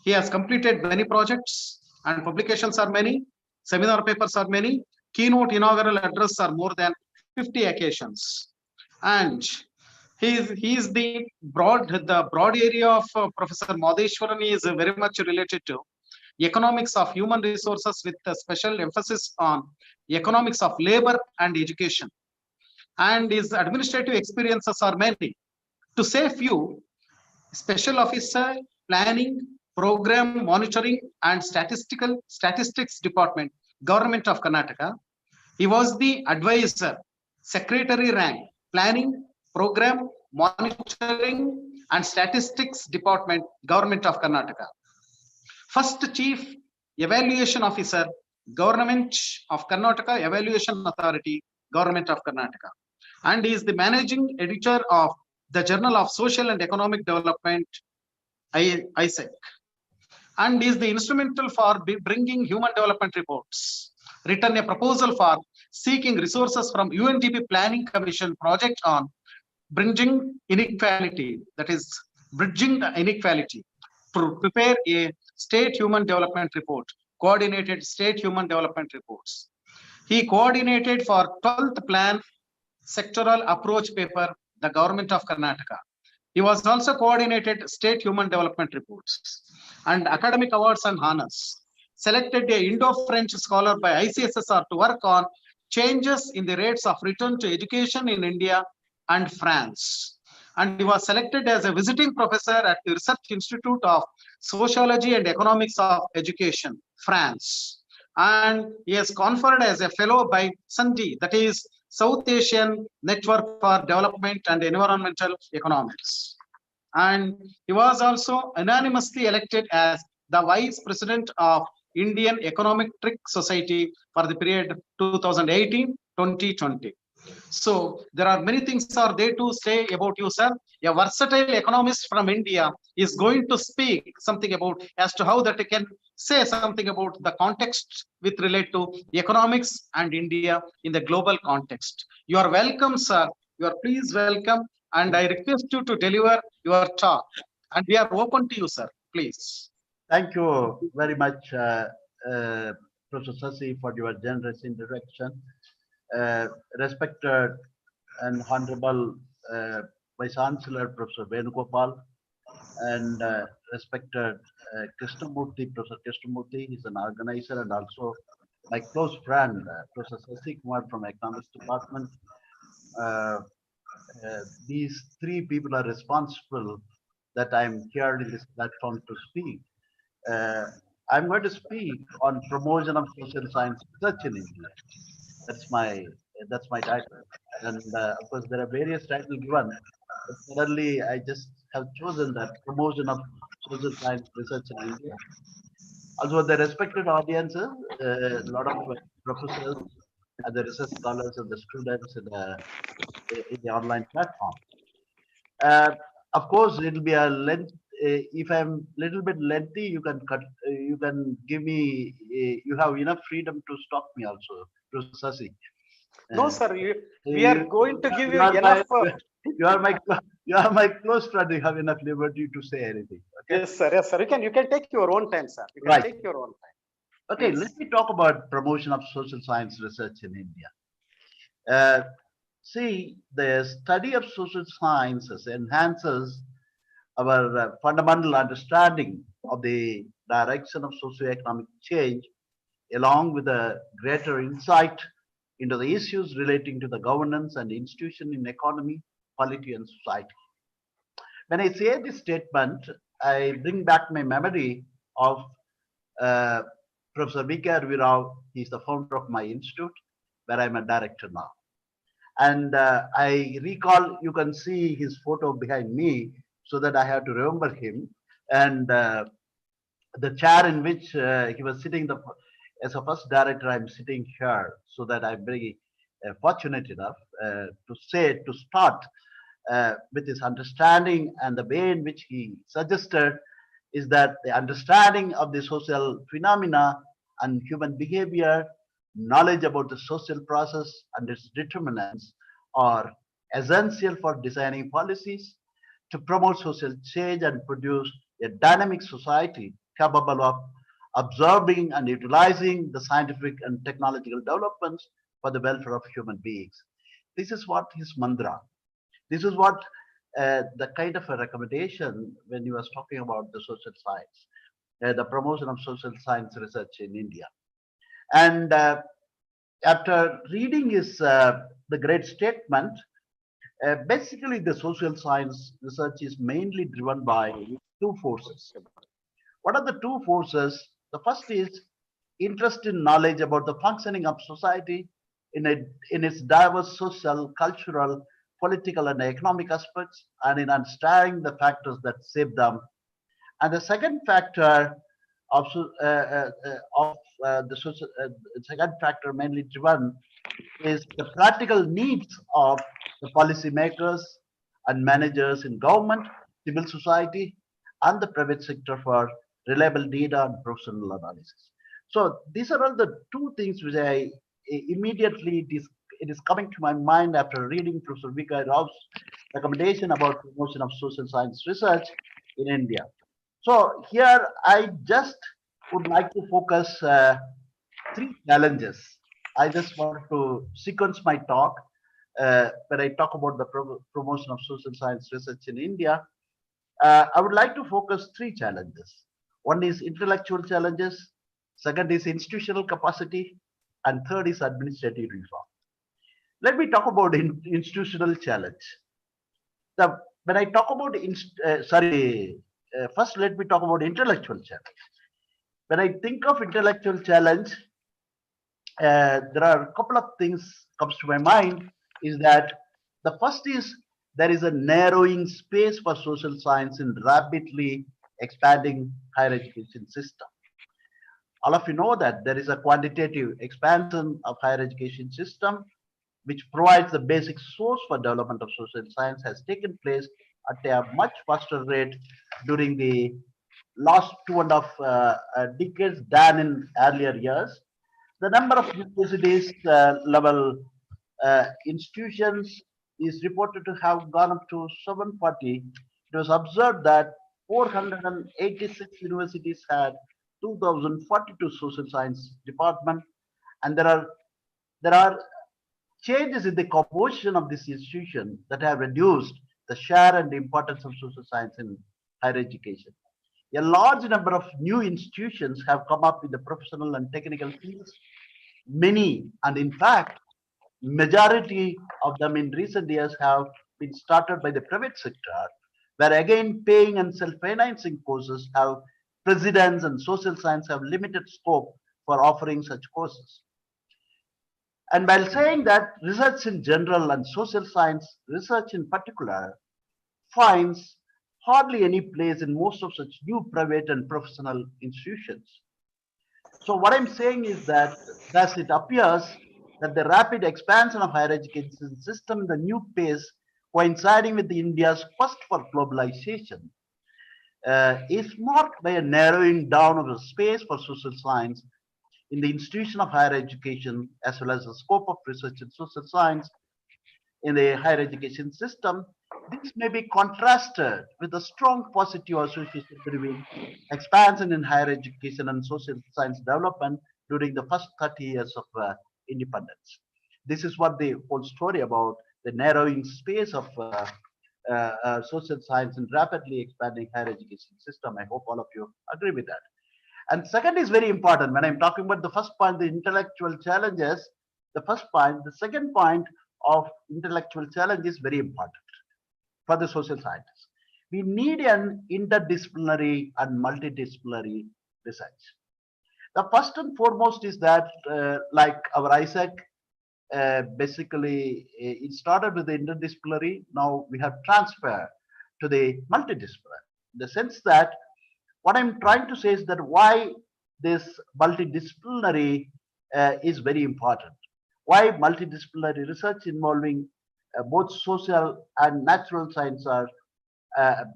he has completed many projects and publications are many, seminar papers are many, keynote inaugural address are more than 50 occasions. And he is the broad area of Professor Madheshwaran is very much related to economics of human resources with a special emphasis on economics of labor and education. And his administrative experiences are many. To say few, special officer, planning, program monitoring, and statistics department, government of Karnataka. He was the advisor, secretary rank, planning, program monitoring, and statistics department, government of Karnataka. First chief evaluation officer, government of Karnataka, evaluation authority, government of Karnataka. And he is the managing editor of the Journal of Social and Economic Development, ISFC. And is the instrumental for bringing human development reports. Written a proposal for seeking resources from UNDP Planning Commission project on bridging inequality, that is bridging the inequality, to prepare a state human development report, coordinated state human development reports. He coordinated for 12th plan sectoral approach paper, the government of Karnataka. He was also coordinated state human development reports and academic awards and honors. Selected a Indo-French scholar by ICSSR to work on changes in the rates of return to education in India and France. And he was selected as a visiting professor at the Research Institute of Sociology and Economics of Education, France. And he is conferred as a fellow by SANDI, that is South Asian Network for Development and Environmental Economics. And he was also unanimously elected as the Vice President of Indian Econometric Society for the period 2018-2020. So there are many things are there to say about you, sir. A versatile economist from India is going to speak something about as to how that he can say something about the context with relate to economics and India in the global context. You are welcome, sir. You are please welcome. And I request you to deliver your talk. And we are open to you, sir. Please. Thank you very much, Professor Sasi, for your generous introduction. Respected and Honorable Vice Chancellor, Professor Venugopal, and respected Krishnamurthy, Professor Krishnamurthy, he's an organizer and also my close friend, Professor Sasi Kumar from Economics Department. These three people are responsible that I'm here in this platform to speak. I'm going to speak on promotion of social science research in India. That's my title, and of course there are various titles given. But suddenly, I just have chosen that promotion of social science research in India. Also, the respected audiences, a lot of professors, and the research scholars, and the students in the online platform. Of course, it'll be a length. If I'm little bit lengthy, you can cut. You can give me. You have enough freedom to stop me also, Professor Sasi. No, sir. We are going to give you enough. You are my close friend. You have enough liberty to say anything. Okay? Yes, sir. Yes, sir. You can take your own time, sir. You can right. Take your own time. Okay, yes. Let me talk about promotion of social science research in India. See, the study of social sciences enhances our fundamental understanding of the direction of socioeconomic change, along with a greater insight into the issues relating to the governance and institution in economy, polity, and society. When I say this statement, I bring back my memory of Professor V.K. Rao. He's the founder of my institute, where I'm a director now. And I recall, you can see his photo behind me, so that I have to remember him. And the chair in which he was sitting, as a first director, I'm sitting here, so that I'm very fortunate enough to start with his understanding, and the way in which he suggested is that the understanding of the social phenomena and human behavior, knowledge about the social process and its determinants are essential for designing policies to promote social change and produce a dynamic society capable of absorbing and utilizing the scientific and technological developments for the welfare of human beings. This is what his mantra. This is what the kind of a recommendation when he was talking about the social science, the promotion of social science research in India. And after reading his the great statement, basically the social science research is mainly driven by two forces. What are the two forces? The first is interest in knowledge about the functioning of society in its diverse social, cultural, political, and economic aspects, and in understanding the factors that shape them. And the second factor of, the social, second factor mainly driven is the practical needs of the policymakers and managers in government, civil society, and the private sector for reliable data and professional analysis. So these are all the two things which I immediately it is coming to my mind after reading Professor V.K. Rao's recommendation about promotion of social science research in India. So here I just would like to focus three challenges. I just want to sequence my talk when I talk about the promotion of social science research in India. I would like to focus three challenges. One is intellectual challenges, second is institutional capacity, and third is administrative reform. Let me talk about institutional challenge. When I talk about, first let me talk about intellectual challenge. When I think of intellectual challenge, there are a couple of things comes to my mind. Is that the first is there is a narrowing space for social science in rapidly expanding higher education system. All of you know that there is a quantitative expansion of higher education system, which provides the basic source for development of social science, has taken place at a much faster rate during the last 2.5 decades than in earlier years. The number of universities level institutions is reported to have gone up to 740. It was observed that 486 universities had 2042 social science department, and there are changes in the composition of this institution that have reduced the share and the importance of social science in higher education. A large number of new institutions have come up in the professional and technical fields. Many, and in fact, majority of them in recent years have been started by the private sector, where again paying and self-financing courses have precedence and social science have limited scope for offering such courses. And while saying that research in general and social science research in particular finds hardly any place in most of such new private and professional institutions. So what I'm saying is that thus it appears that the rapid expansion of higher education system in the new pace coinciding with India's quest for globalization is marked by a narrowing down of the space for social science in the institution of higher education, as well as the scope of research in social science in the higher education system. This may be contrasted with a strong positive association between expansion in higher education and social science development during the first 30 years of independence. This is what the whole story about the narrowing space of social science and rapidly expanding higher education system. I hope all of you agree with that. And second is very important. When I'm talking about the first point, the intellectual challenges, the first point, the second point of intellectual challenge is very important for the social scientists. We need an interdisciplinary and multidisciplinary research. The first and foremost is that, like our ISAC, basically it started with the interdisciplinary. Now we have transferred to the multidisciplinary. In the sense that what I'm trying to say is that why this multidisciplinary is very important. Why multidisciplinary research involving both social and natural science are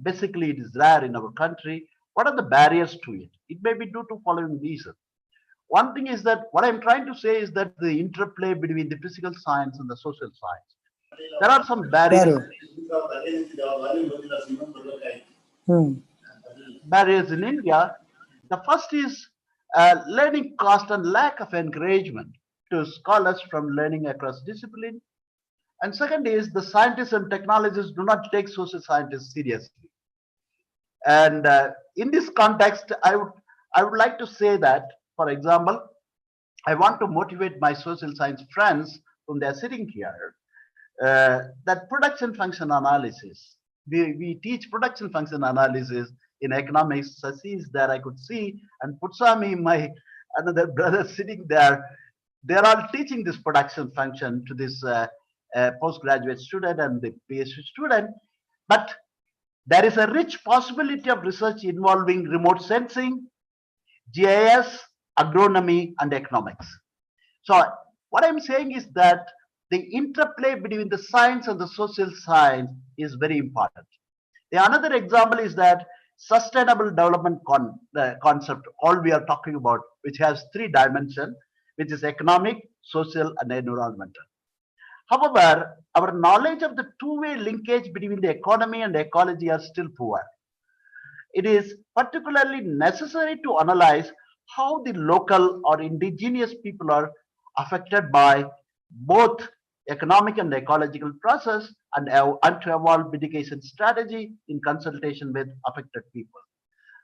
basically it is rare in our country. What are the barriers to it? It may be due to following reasons. One thing is that what I'm trying to say is that the interplay between the physical science and the social science. There are some barriers. Hmm. barriers in India. The first is learning cost and lack of encouragement to scholars from learning across discipline. And second is the scientists and technologists do not take social scientists seriously. And in this context, I would like to say that, for example, I want to motivate my social science friends whom they are sitting here, that production function analysis. We teach production function analysis in economics. Sasi is there, I could see, and Putsami, my another brother sitting there, they're all teaching this production function to this postgraduate student and the PhD student. But there is a rich possibility of research involving remote sensing, GIS, agronomy, and economics. So what I'm saying is that the interplay between the science and the social science is very important. The another example is that sustainable development concept, all we are talking about, which has three dimensions, which is economic, social, and environmental. However, our knowledge of the two-way linkage between the economy and ecology are still poor. It is particularly necessary to analyze how the local or indigenous people are affected by both economic and ecological process, and to evolve mitigation strategy in consultation with affected people.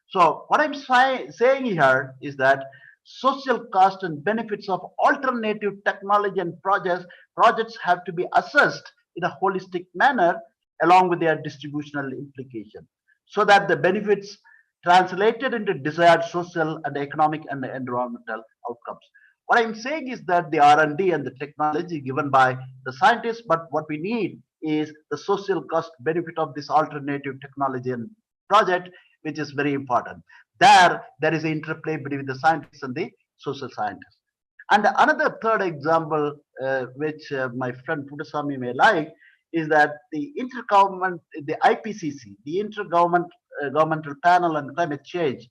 So what I'm saying here is that social cost and benefits of alternative technology and projects have to be assessed in a holistic manner along with their distributional implication, so that the benefits translated into desired social and economic and environmental outcomes. What I'm saying is that the R&D and the technology given by the scientists, but what we need is the social cost benefit of this alternative technology and project, which is very important. There is an interplay between the scientists and the social scientists. And another third example, which my friend Pudasamy may like, is that the IPCC, the Intergovernmental Panel on Climate Change,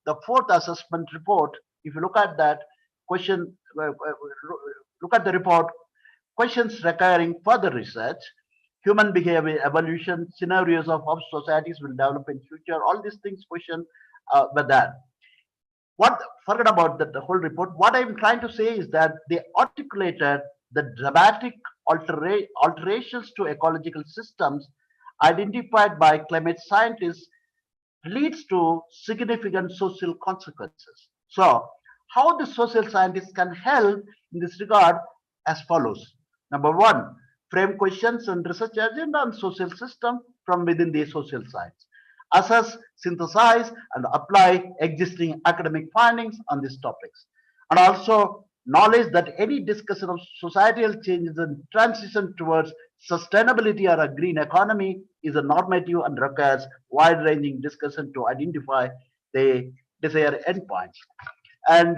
the fourth assessment report, if you look at that question, look at the report, questions requiring further research, human behavior evolution, scenarios of how societies will develop in future, all these things question were there. Forget about the whole report. What I'm trying to say is that they articulated the dramatic alterations to ecological systems identified by climate scientists leads to significant social consequences. So how the social scientists can help in this regard as follows. Number one, frame questions and research agenda on social system from within the social science. Assess, synthesize, and apply existing academic findings on these topics. And also knowledge that any discussion of societal changes and transition towards sustainability or a green economy is a normative and requires wide-ranging discussion to identify the desired endpoints. And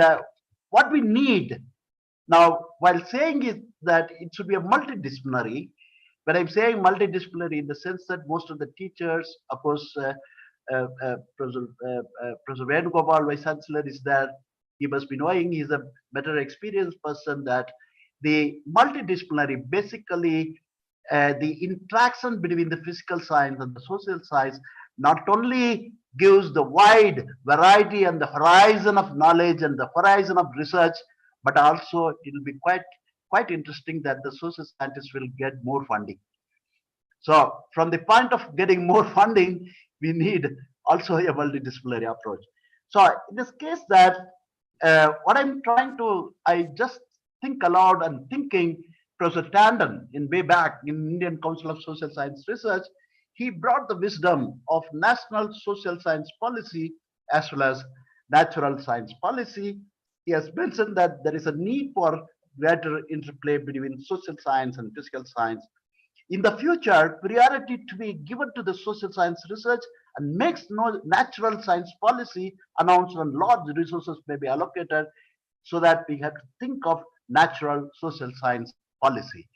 what we need now, while saying is that it should be a multidisciplinary, but I'm saying multidisciplinary in the sense that most of the teachers, of course, Professor Venugopal, Vice Chancellor, is there. He must be knowing, he's a better experienced person, that the multidisciplinary, basically the interaction between the physical science and the social science not only gives the wide variety and the horizon of knowledge and the horizon of research, but also it will be quite interesting that the social scientists will get more funding. So from the point of getting more funding, we need also a multidisciplinary approach. So in this case, that what I'm trying to, I just think aloud and thinking, Professor Tandon, in way back in Indian Council of Social Science Research, he brought the wisdom of national social science policy as well as natural science policy. He has mentioned that there is a need for greater interplay between social science and physical science. In the future, priority to be given to the social science research and makes no natural science policy announced when large resources may be allocated, so that we have to think of natural social science policy.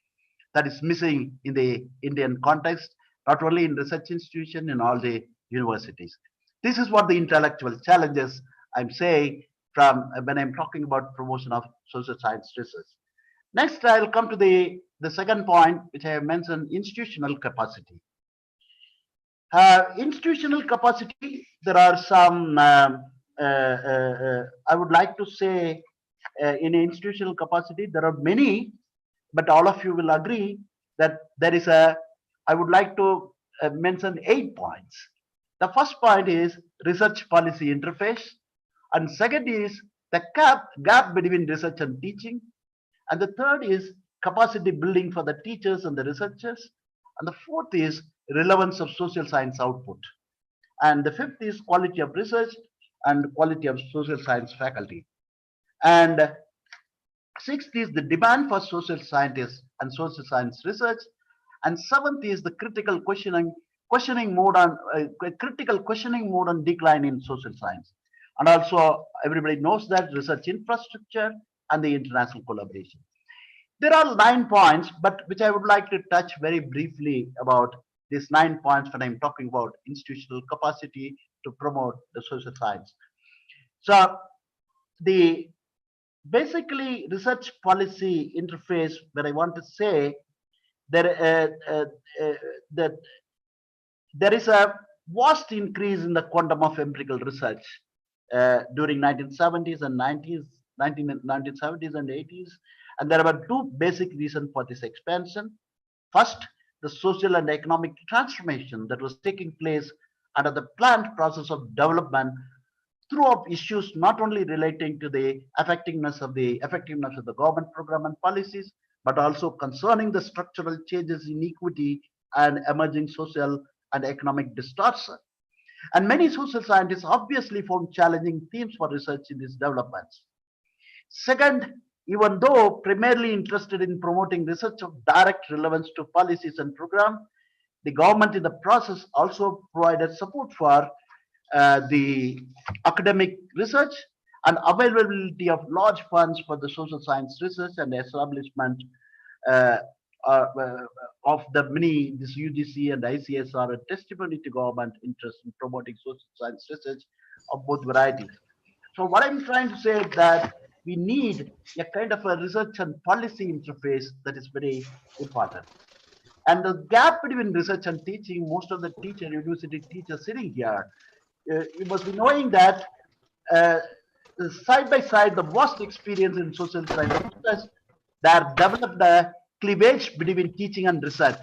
That is missing in the Indian context, not only in research institution, in all the universities. This is what the intellectual challenges I'm saying from when I'm talking about promotion of social science research. Next, I'll come to the second point, which I have mentioned, institutional capacity. Institutional capacity, there are some, I would like to say, in institutional capacity, there are many, but all of you will agree that there is a, I would like to mention 8 points. The first point is research policy interface, and second is the gap between research and teaching, and the third is capacity building for the teachers and the researchers, and the fourth is relevance of social science output, and the fifth is quality of research and quality of social science faculty, and sixth is the demand for social scientists and social science research, and seventh is the critical questioning mode on decline in social science. And also, everybody knows that research infrastructure and the international collaboration. There are 9 points, but which I would like to touch very briefly about these 9 points when I'm talking about institutional capacity to promote the social science. So the basically research policy interface, where I want to say that there is a vast increase in the quantum of empirical research during 1970s and 90s, 1970s and 80s. And there were two basic reasons for this expansion. First, the social and economic transformation that was taking place under the planned process of development throughout issues not only relating to the effectiveness of the government program and policies, but also concerning the structural changes in equity and emerging social and economic distortion. And many social scientists obviously found challenging themes for research in these developments. Second, even though primarily interested in promoting research of direct relevance to policies and programs, the government in the process also provided support for the academic research and availability of large funds for the social science research and establishment uh, uh, of the many, this UGC and ICS are a testimony to government interest in promoting social science research of both varieties. So what I'm trying to say is that we need a kind of a research and policy interface that is very important. And the gap between research and teaching, most of the university teachers sitting here, you must be knowing that uh, side by side, the vast experience in social science research that developed a cleavage between teaching and research,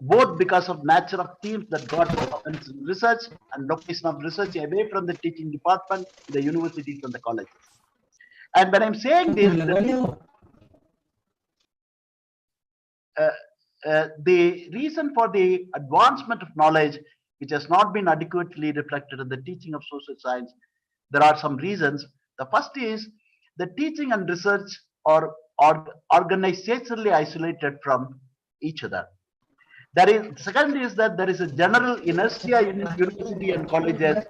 both because of nature of themes that got relevance in research and location of research away from the teaching department, the universities and the colleges. And when I'm saying this, the reason for the advancement of knowledge, which has not been adequately reflected in the teaching of social science, there are some reasons. The first is the teaching and research are organizationally isolated from each other. Second is that there is a general inertia in university and colleges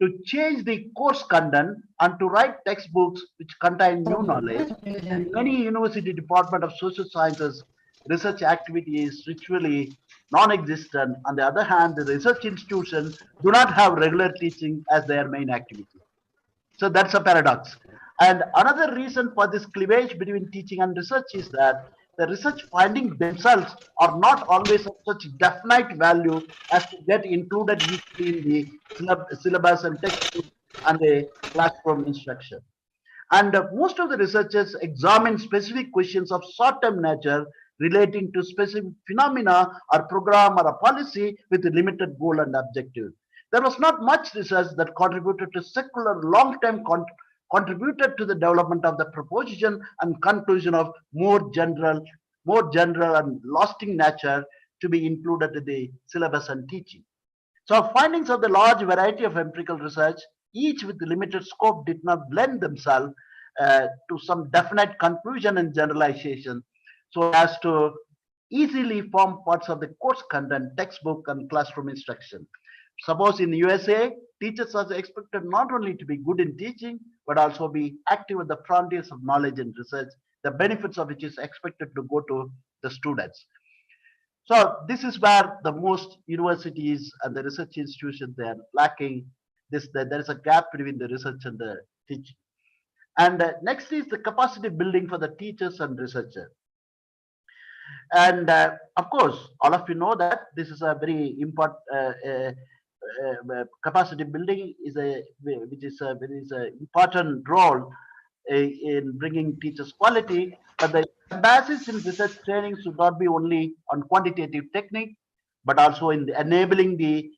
to change the course content and to write textbooks which contain new knowledge. In many university department of social sciences, research activity is virtually non-existent. On the other hand, the research institutions do not have regular teaching as their main activity. So that's a paradox. And another reason for this cleavage between teaching and research is that the research findings themselves are not always of such definite value as to get included in the syllabus and textbook and the classroom instruction. And most of the researchers examine specific questions of short-term nature relating to specific phenomena or program or a policy with a limited goal and objective. There was not much research that contributed to secular long-term contributed to the development of the proposition and conclusion of more general and lasting nature to be included in the syllabus and teaching. So findings of the large variety of empirical research, each with limited scope, did not blend themselves to some definite conclusion and generalization so as to easily form parts of the course content, textbook, and classroom instruction. Suppose in the USA, teachers are expected not only to be good in teaching, but also be active at the frontiers of knowledge and research, the benefits of which is expected to go to the students. So this is where the most universities and the research institutions, they are lacking this. There is a gap between the research and the teaching. And next is the capacity building for the teachers and researchers. And of course, all of you know that this is a very important capacity building is a which is a very is a important role in bringing teachers quality. But the emphasis in research training should not be only on quantitative technique, but also in enabling the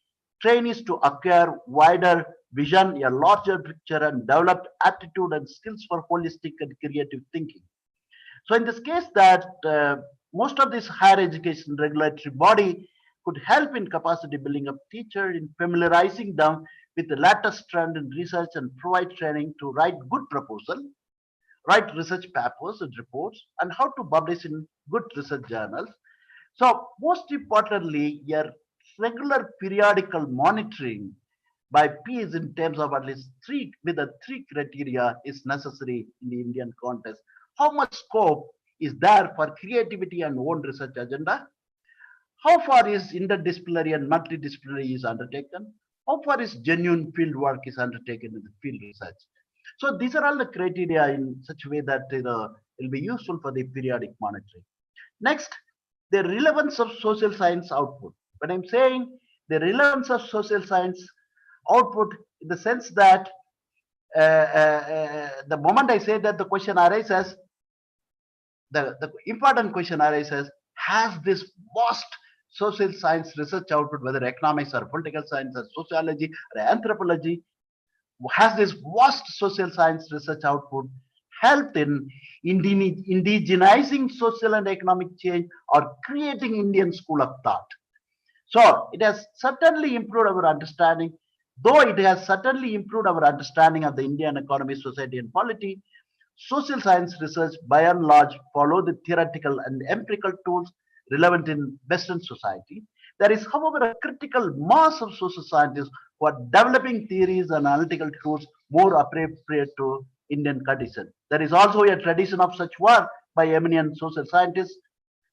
trainees to acquire wider vision, a larger picture, and developed attitude and skills for holistic and creative thinking. So in this case that most of this higher education regulatory body could help in capacity building of teacher in familiarizing them with the latest trend in research and provide training to write good proposal, write research papers and reports, and how to publish in good research journals. So most importantly, your regular periodical monitoring by peers in terms of at least three with the three criteria is necessary in the Indian context. How much scope is there for creativity and own research agenda? How far is interdisciplinary and multidisciplinary is undertaken? How far is genuine field work is undertaken in the field research? So these are all the criteria in such a way that will be useful for the periodic monitoring. Next, the relevance of social science output. When I'm saying the relevance of social science output, in the sense that the moment I say that the question arises, the important question arises, has this vast social science research output, whether economics or political science or sociology or anthropology, has this vast social science research output helped in indigenizing social and economic change or creating Indian school of thought? So it has certainly improved our understanding, though it has certainly improved our understanding of the Indian economy, society, and polity. Social science research, by and large, follow the theoretical and empirical tools relevant in Western society. There is, however, a critical mass of social scientists who are developing theories and analytical tools more appropriate to Indian condition. There is also a tradition of such work by eminent social scientists,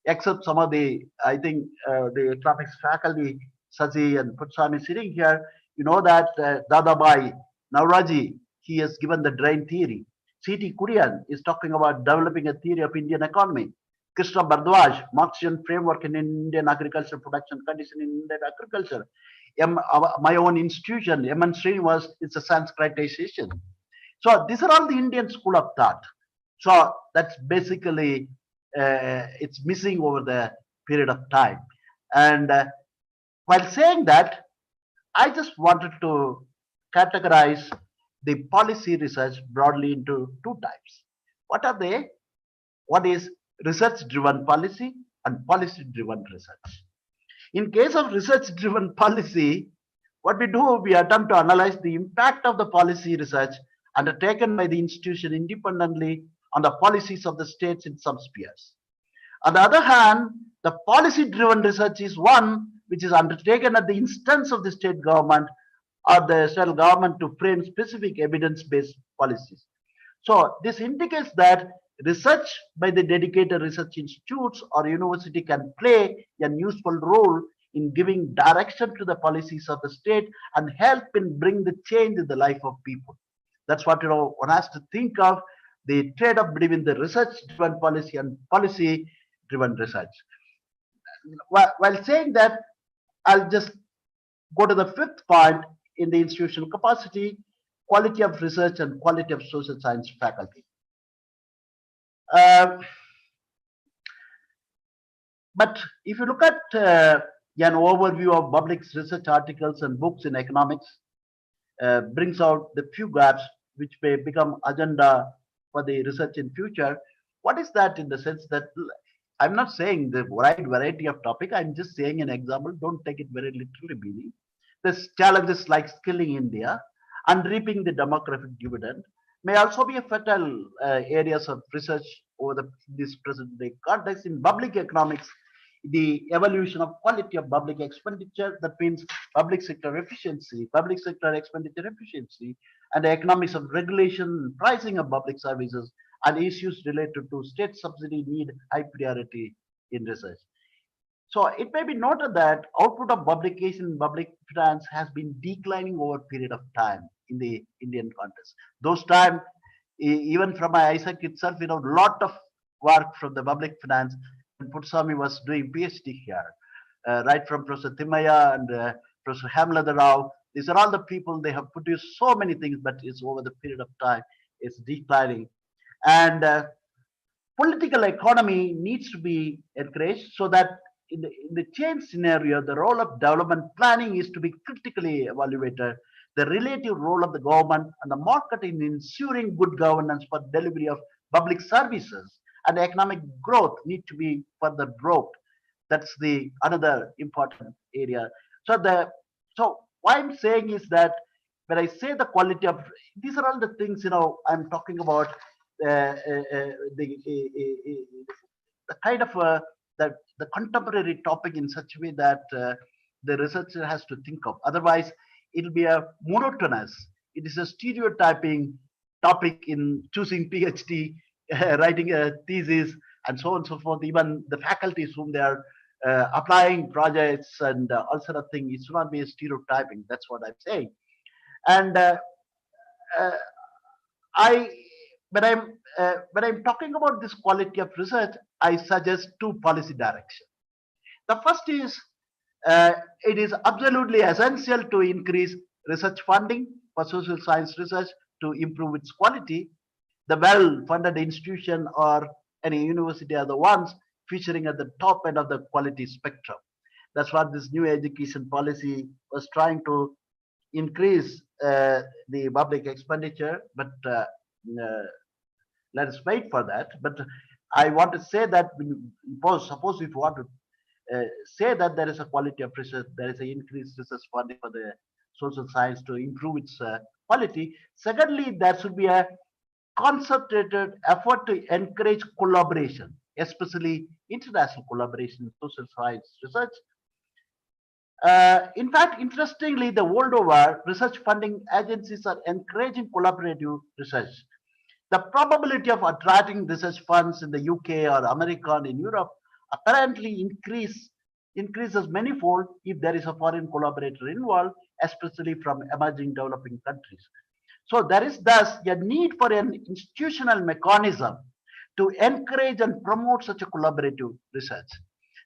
except some of the, I think, the economics faculty, Saji and Putsami sitting here. You know that Dadabai Nauraji, he has given the drain theory. C.T. Kurian is talking about developing a theory of Indian economy. Krishna Bhardwaj, Marxian framework in Indian agriculture production condition in Indian agriculture. My own institution, M.N. Srinivas, it's a Sanskritization. So these are all the Indian school of thought. So that's basically, it's missing over the period of time. And while saying that, I just wanted to categorize the policy research broadly into two types. What are they? What is research-driven policy and policy-driven research? In case of research-driven policy, what we do, we attempt to analyze the impact of the policy research undertaken by the institution independently on the policies of the states in some spheres. On the other hand, the policy-driven research is one which is undertaken at the instance of the state government or the central government to frame specific evidence-based policies. So this indicates that research by the dedicated research institutes or university can play a useful role in giving direction to the policies of the state and help in bring the change in the life of people. That's what one has to think of, the trade-off between the research-driven policy and policy-driven research. While saying that, I'll just go to the fifth point in the institutional capacity, quality of research and quality of social science faculty. But if you look at an overview of public research articles and books in economics, brings out the few gaps which may become agenda for the research in future. What is that in the sense that I'm not saying the wide variety of topic, I'm just saying an example, don't take it very literally, Bini. There's challenges like skilling India and reaping the demographic dividend may also be a fertile areas of research over this present day context. In public economics, the evolution of quality of public expenditure, that means public sector efficiency, public sector expenditure efficiency, and the economics of regulation, pricing of public services, and issues related to state subsidy need high priority in research. So it may be noted that output of publication in public finance has been declining over a period of time in the Indian context. Those time, even from ISAC itself, lot of work from the public finance, Putsami was doing PhD here, right from Professor Timaya and Professor Hamlada Rao. These are all the people, they have produced so many things, but it's over the period of time, it's declining. And political economy needs to be encouraged so that in the change scenario, the role of development planning is to be critically evaluated. The relative role of the government and the market in ensuring good governance for delivery of public services and economic growth need to be further brought. That's the another important area. So what I'm saying is that when I say the quality of, these are all the things, I'm talking about the kind of the contemporary topic in such a way that the researcher has to think of. Otherwise, it'll be a monotonous. It is a stereotyping topic in choosing PhD, writing a thesis, and so on and so forth. Even the faculties whom they are applying projects and all sort of things, it should not be a stereotyping. That's what I'm saying. And uh, I when I'm talking about this quality of research, I suggest two policy directions. The first is it is absolutely essential to increase research funding for social science research to improve its quality. The well-funded institution or any university are the ones featuring at the top end of the quality spectrum. That's what this new education policy was trying to increase the public expenditure, but let us wait for that. But I want to say that suppose if you want to say that there is a quality of research, there is an increased research funding for the social science to improve its quality. Secondly, there should be a concentrated effort to encourage collaboration, especially international collaboration in social science research. In fact, interestingly, the world over, research funding agencies are encouraging collaborative research. The probability of attracting research funds in the UK or America and in Europe apparently increases manifold if there is a foreign collaborator involved, especially from emerging developing countries. So there is thus a need for an institutional mechanism to encourage and promote such a collaborative research.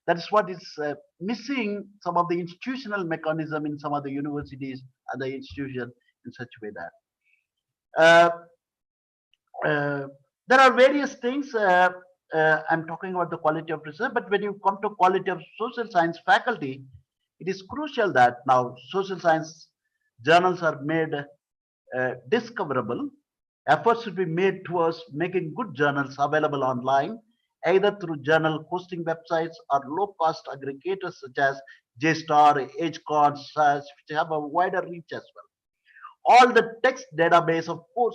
That is what is missing, some of the institutional mechanism in some of the universities and the institution in such a way that there are various things. I'm talking about the quality of research, but when you come to quality of social science faculty, it is crucial that now social science journals are made discoverable. Efforts should be made towards making good journals available online, either through journal hosting websites or low-cost aggregators such as JSTOR, HCON, such, which have a wider reach as well. All the text database of core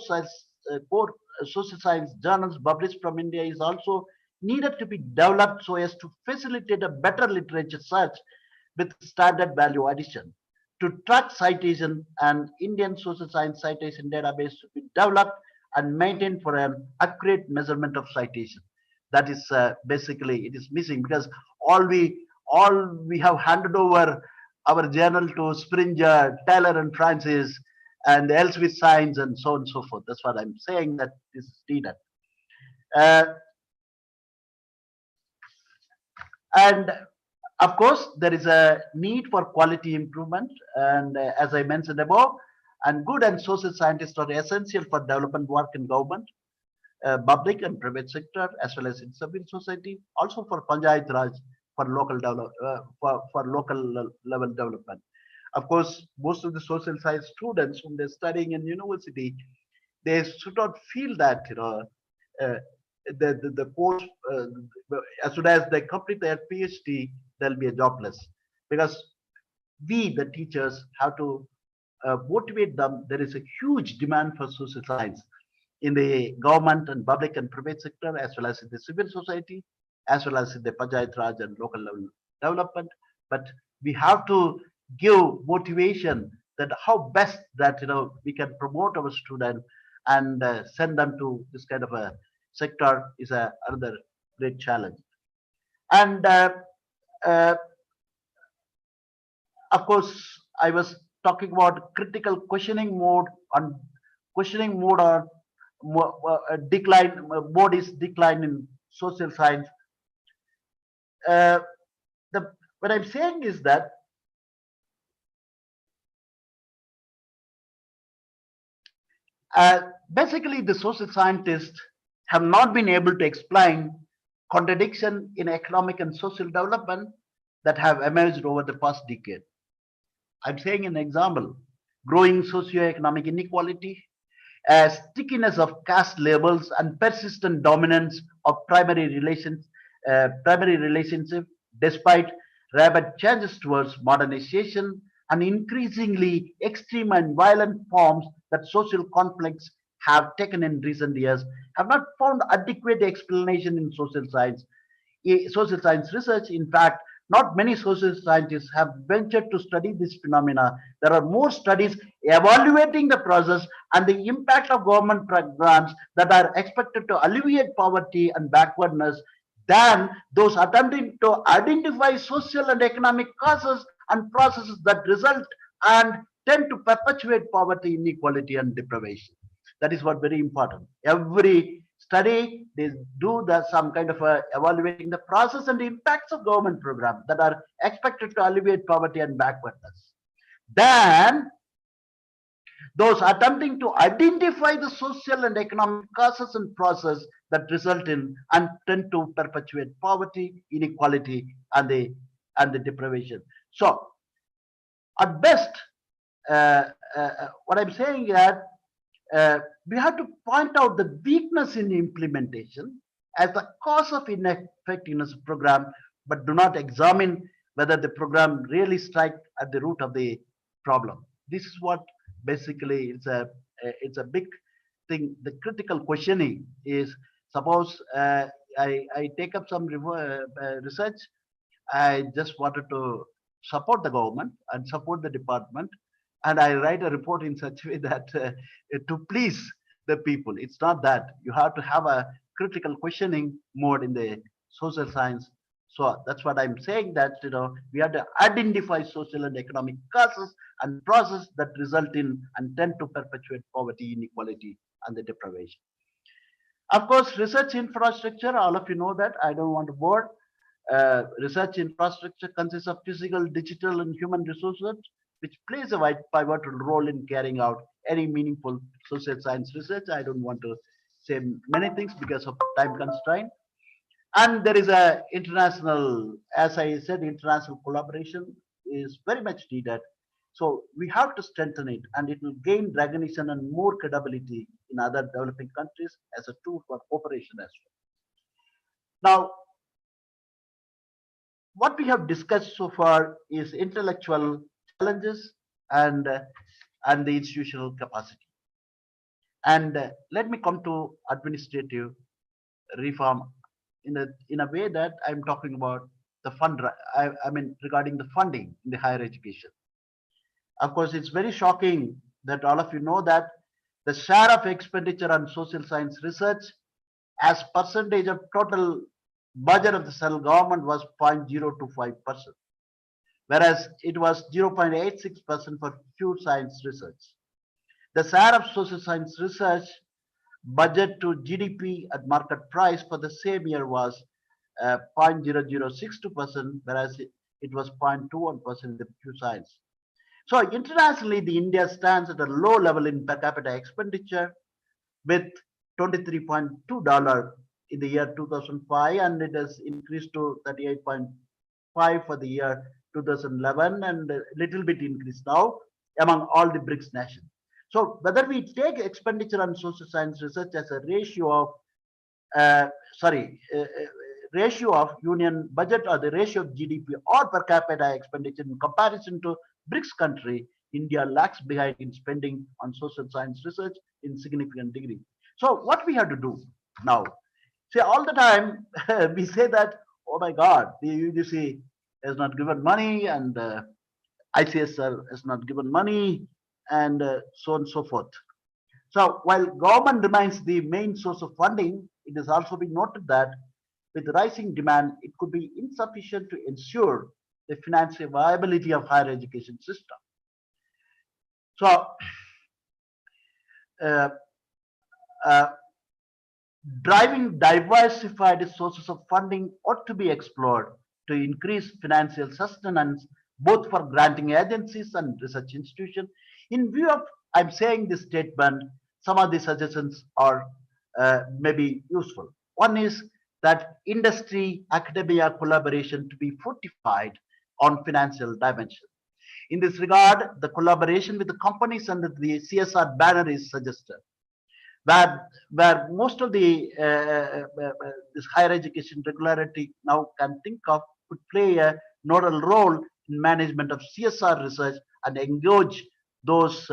social science journals published from India is also needed to be developed so as to facilitate a better literature search with standard value addition. To track citation, and Indian social science citation database should be developed and maintained for an accurate measurement of citation. That is basically it is missing, because all we have handed over our journal to Springer, Taylor and Francis, and else with science and so on and so forth. That's what I'm saying, that this is needed. And of course, there is a need for quality improvement. And as I mentioned above, and good and social scientists are essential for development work in government, public and private sector, as well as in civil society, also for Panchayat Raj, for local for local level development. Of course, most of the social science students whom they're studying in university, they should not feel that the course as soon as they complete their PhD, they'll be jobless, because we, the teachers, have to motivate them. There is a huge demand for social science in the government and public and private sector, as well as in the civil society, as well as in the Panchayat Raj and local level development. But we have to give motivation that how best that we can promote our student and send them to this kind of a sector is another great challenge. And uh, of course, I was talking about critical questioning mode. On questioning mode or decline mode is decline in social science. uh, the what I'm saying is that basically the social scientists have not been able to explain contradiction in economic and social development that have emerged over the past decade. I'm saying an example: growing socioeconomic inequality, stickiness of caste labels, and persistent dominance of primary relationship, despite rapid changes towards modernization and increasingly extreme and violent forms that social conflicts have taken in recent years, have not found adequate explanation in social science research. In fact, not many social scientists have ventured to study this phenomena. There are more studies evaluating the process and the impact of government programs that are expected to alleviate poverty and backwardness than those attempting to identify social and economic causes and processes that result and tend to perpetuate poverty, inequality, and deprivation. That is what very important. Every study, they do some kind of evaluating the process and the impacts of government programs that are expected to alleviate poverty and backwardness. Then those attempting to identify the social and economic causes and process that result in and tend to perpetuate poverty, inequality, and the deprivation. So at best, what I'm saying is that we have to point out the weakness in implementation as the cause of ineffectiveness of program, but do not examine whether the program really strike at the root of the problem. This is what basically it's a big thing. The critical questioning is: suppose I take up some research. I just wanted to support the government and support the department, and I write a report in such a way that to please the people. It's not that. You have to have a critical questioning mode in the social science. So that's what I'm saying, that we have to identify social and economic causes and processes that result in and tend to perpetuate poverty, inequality, and the deprivation. Of course, research infrastructure, all of you know that. I don't want to bore. Research infrastructure consists of physical, digital, and human resources, which plays a pivotal role in carrying out any meaningful social science research. I don't want to say many things because of time constraint. And there is a international, as I said, international collaboration is very much needed. So we have to strengthen it, and it will gain recognition and more credibility in other developing countries as a tool for cooperation as well. Now, what we have discussed so far is intellectual challenges and the institutional capacity. And let me come to administrative reform in a way that I'm talking about the I mean regarding the funding in the higher education. Of course, it's very shocking that all of you know that the share of expenditure on social science research as percentage of total budget of the central government was 0.025%, whereas it was 0.86% for pure science research. The share of social science research budget to GDP at market price for the same year was 0.0062%, whereas it was 0.21% in the pure science. So internationally, the India stands at a low level in per capita expenditure with $23.2 in the year 2005, and it has increased to 38.5 for the year 2011, and a little bit increased now among all the BRICS nations. So whether we take expenditure on social science research as a ratio of, ratio of union budget or the ratio of GDP or per capita expenditure in comparison to BRICS country, India lags behind in spending on social science research in significant degree. So what we have to do now? See, all the time we say that, oh my God, the UGC has not given money, and ICSR has not given money, and so on and so forth. So while government remains the main source of funding, it has also been noted that with rising demand, it could be insufficient to ensure the financial viability of higher education system. So driving diversified sources of funding ought to be explored to increase financial sustenance both for granting agencies and research institutions. In view of, I'm saying this statement, some of the suggestions are maybe useful. One is that industry academia collaboration to be fortified on financial dimension. In this regard, the collaboration with the companies under the CSR banner is suggested, where most of the this higher education regularity now can think of could play a nodal role in management of CSR research and engage those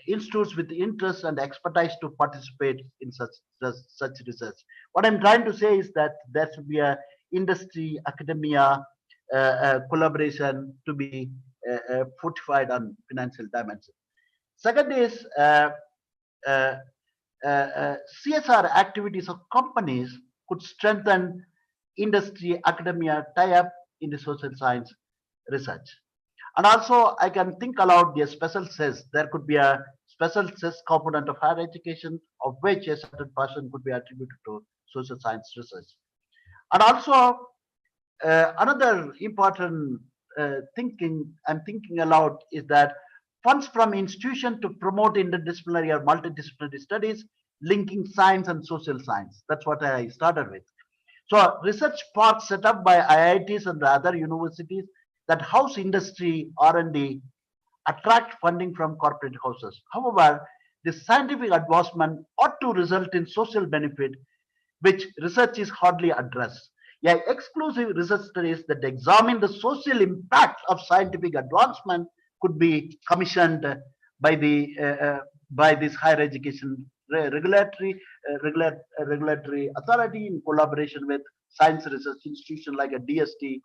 institutes with interest and expertise to participate in such research. What I'm trying to say is that there should be a industry academia collaboration to be fortified on financial dimension. Second is CSR activities of companies could strengthen industry academia tie-up in the social science research. And also, I can think aloud the special cess. There could be a special cess component of higher education, of which a certain portion could be attributed to social science research. And also, another important I'm thinking aloud is that funds from institution to promote interdisciplinary or multidisciplinary studies linking science and social science. That's what I started with. So research parks set up by IITs and the other universities that house industry R&D attract funding from corporate houses. However, the scientific advancement ought to result in social benefit, which research is hardly addressed. Yeah, exclusive research studies that examine the social impact of scientific advancement could be commissioned by this higher education regulatory authority in collaboration with science research institution like a DST,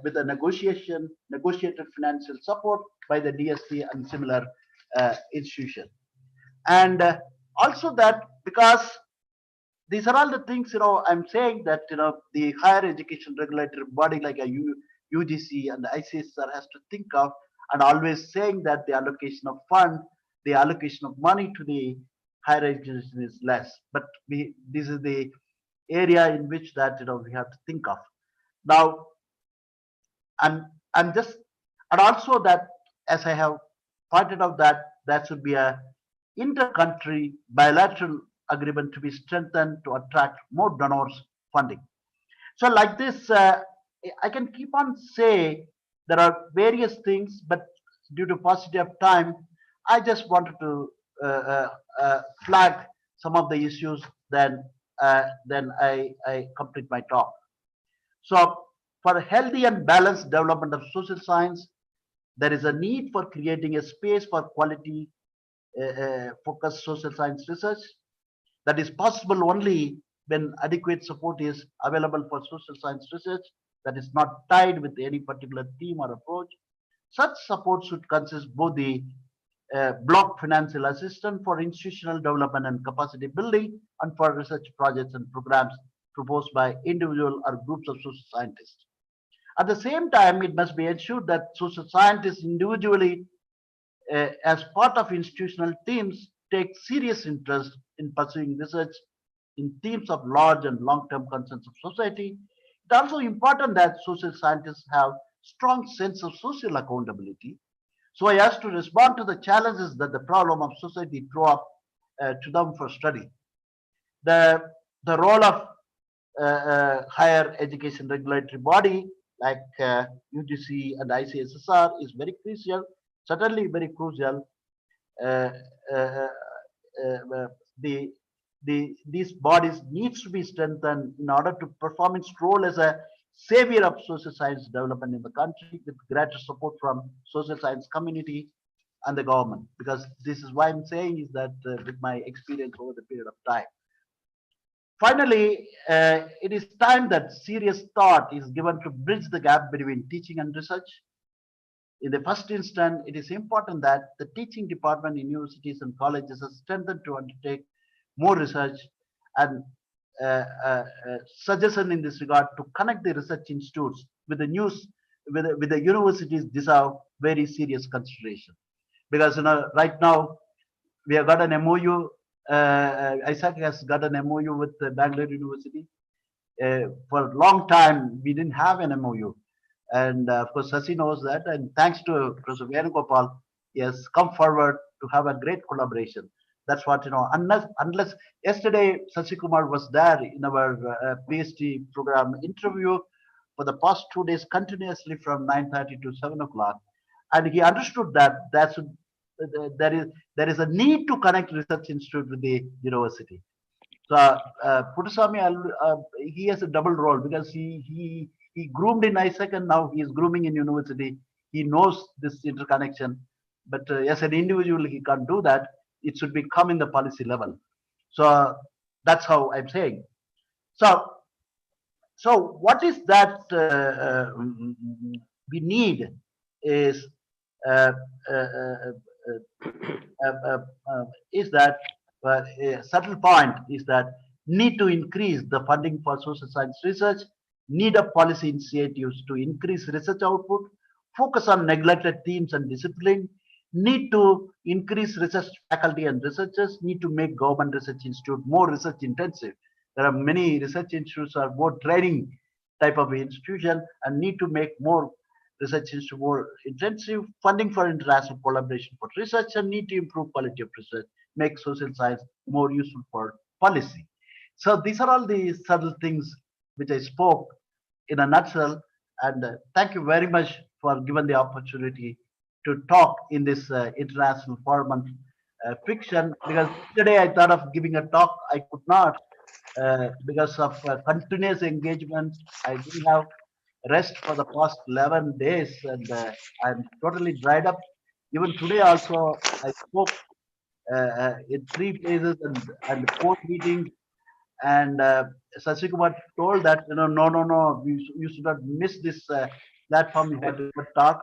with a negotiated financial support by the DST and similar institution. And also that, because these are all the things, I'm saying that, the higher education regulatory body like a UGC and the ICSR has to think of, and always saying that the allocation of fund, the allocation of money to the higher education is less. But this is the area in which that, we have to think of. Now, I'm just, and also that, as I have pointed out, that there should be a inter-country bilateral agreement to be strengthened to attract more donors funding. So like this, I can keep on say there are various things, but due to paucity of time, I just wanted to flag some of the issues. Then I complete my talk. So for healthy and balanced development of social science, there is a need for creating a space for quality focused social science research. That is possible only when adequate support is available for social science research that is not tied with any particular theme or approach. Such support should consist both the block financial assistance for institutional development and capacity building and for research projects and programs proposed by individual or groups of social scientists. At the same time, it must be ensured that social scientists individually, as part of institutional teams, take serious interest in pursuing research in themes of large and long-term concerns of society. It's also important that social scientists have strong sense of social accountability, so as to respond to the challenges that the problem of society throw up to them for study. The role of higher education regulatory body like UGC and ICSSR is very crucial, certainly very crucial. These bodies needs to be strengthened in order to perform its role as a savior of social science development in the country, with greater support from social science community and the government. Because this is why I'm saying is that with my experience over the period of time. Finally, it is time that serious thought is given to bridge the gap between teaching and research. In the first instance, it is important that the teaching department in universities and colleges are strengthened to undertake more research, and suggestion in this regard to connect the research institutes with the universities deserve very serious consideration. Because right now we have got an MOU. ISAC has got an MOU with Bangalore University. for a long time, we didn't have an MOU. And of course, Sasi knows that. And thanks to Professor Venugopal, he has come forward to have a great collaboration. That's what, unless yesterday Sasi Kumar was there in our PhD program interview for the past 2 days continuously from 9:30 to 7 o'clock. And he understood that there is a need to connect research institute with the university. So Puttaswamy, he has a double role because he groomed in ISEC and now he is grooming in university. He knows this interconnection, but as an individual, he can't do that. It should be come in the policy level. So that's how I'm saying. So what is that we need is that a subtle point is that need to increase the funding for social science research, need of policy initiatives to increase research output, focus on neglected themes and discipline, need to increase research faculty and researchers, need to make government research institute more research intensive. There are many research institutes are more training type of institution and need to make more research institute more intensive, funding for international collaboration for research and need to improve quality of research, make social science more useful for policy. So these are all the subtle things which I spoke in a nutshell. And thank you very much for giving the opportunity to talk in this international forum on fiction, because today I thought of giving a talk. I could not because of continuous engagement. I didn't have rest for the past 11 days and I'm totally dried up. Even today also, I spoke in 3 places and 4 meetings. And Sasi Kumar told that, no, you should not miss this platform. You had to talk.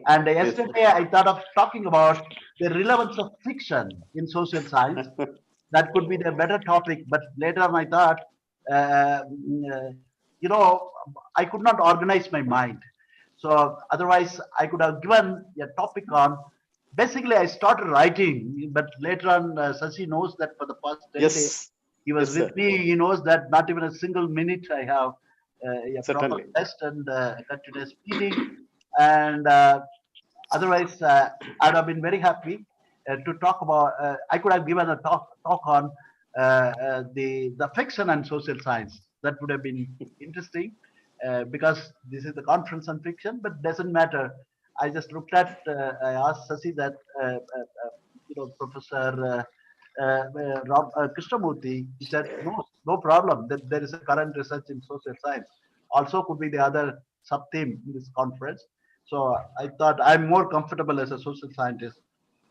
And yesterday I thought of talking about the relevance of fiction in social science. That could be the better topic. But later on I thought, I could not organize my mind. So otherwise I could have given a topic on, basically I started writing, but later on Sasi knows that for the past 10 days, he was with me. He knows that not even a single minute I have a proper rest and continuous feeding. And otherwise, I'd have been very happy to talk about. I could have given a talk on the fiction and social science. That would have been interesting because this is the conference on fiction, but doesn't matter. I just looked at. I asked Sasi that Professor Krishnamurthy, he said, no problem. That there is a current research in social science. Also could be the other sub-theme in this conference. So I thought I'm more comfortable as a social scientist.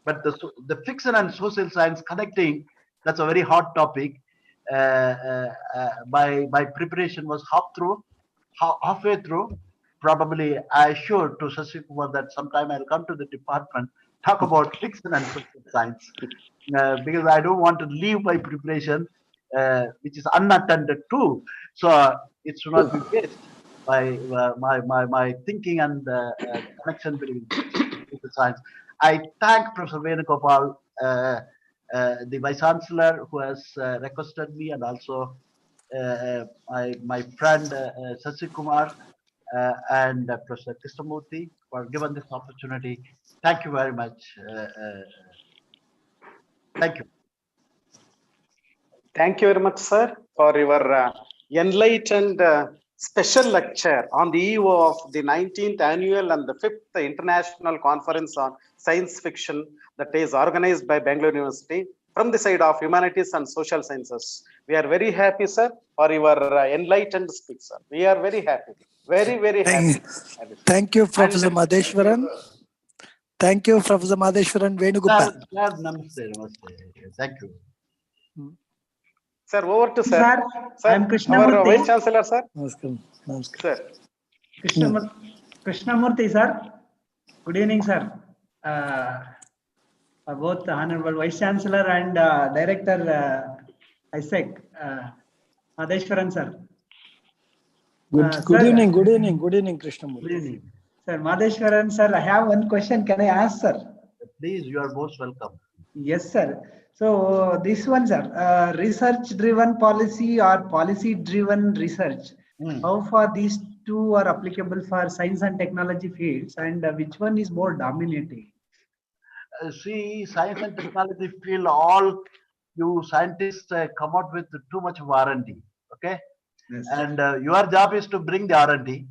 But the fiction and social science connecting, that's a very hot topic. My preparation was halfway through. Probably I assured to Sasi Kumar that sometime I'll come to the department, talk about fiction and social science. Because I don't want to leave my preparation, which is unattended too. So it should not be waste by my thinking and connection between the science. I thank Professor Venugopal, the Vice Chancellor, who has requested me, and also my friend Sasi Kumar and Professor Krishnamurthy for giving this opportunity. Thank you very much. Thank you. Thank you very much, sir, for your enlightened special lecture on the eve of the 19th annual and the 5th International Conference on Science Fiction that is organized by Bangalore University from the side of Humanities and Social Sciences. We are very happy, sir, for your enlightened speech, sir. We are very happy. Very, very happy. Thank you, Professor Madheshwaran. Thank you, Professor Madheshwaran Venugopal. Namaste. Thank you. Sir, over to sir. Sir, I am Krishnamurthy. Our Vice Chancellor, sir. Namaskar. Sir. Krishnamurthy, sir. Good evening, sir. Both Honorable Vice Chancellor and Director ISEC, Madheshwaran, sir. Good evening, Krishnamurthy. Good evening. Sir, Madheshwaran, sir, I have one question. Can I ask, sir? Please, you are most welcome. Yes, sir. So this one, sir, research-driven policy or policy-driven research. Hmm. How far these two are applicable for science and technology fields, and which one is more dominating? See, science and technology field, all you scientists come out with too much of R&D, okay? Yes. And your job is to bring the R&D,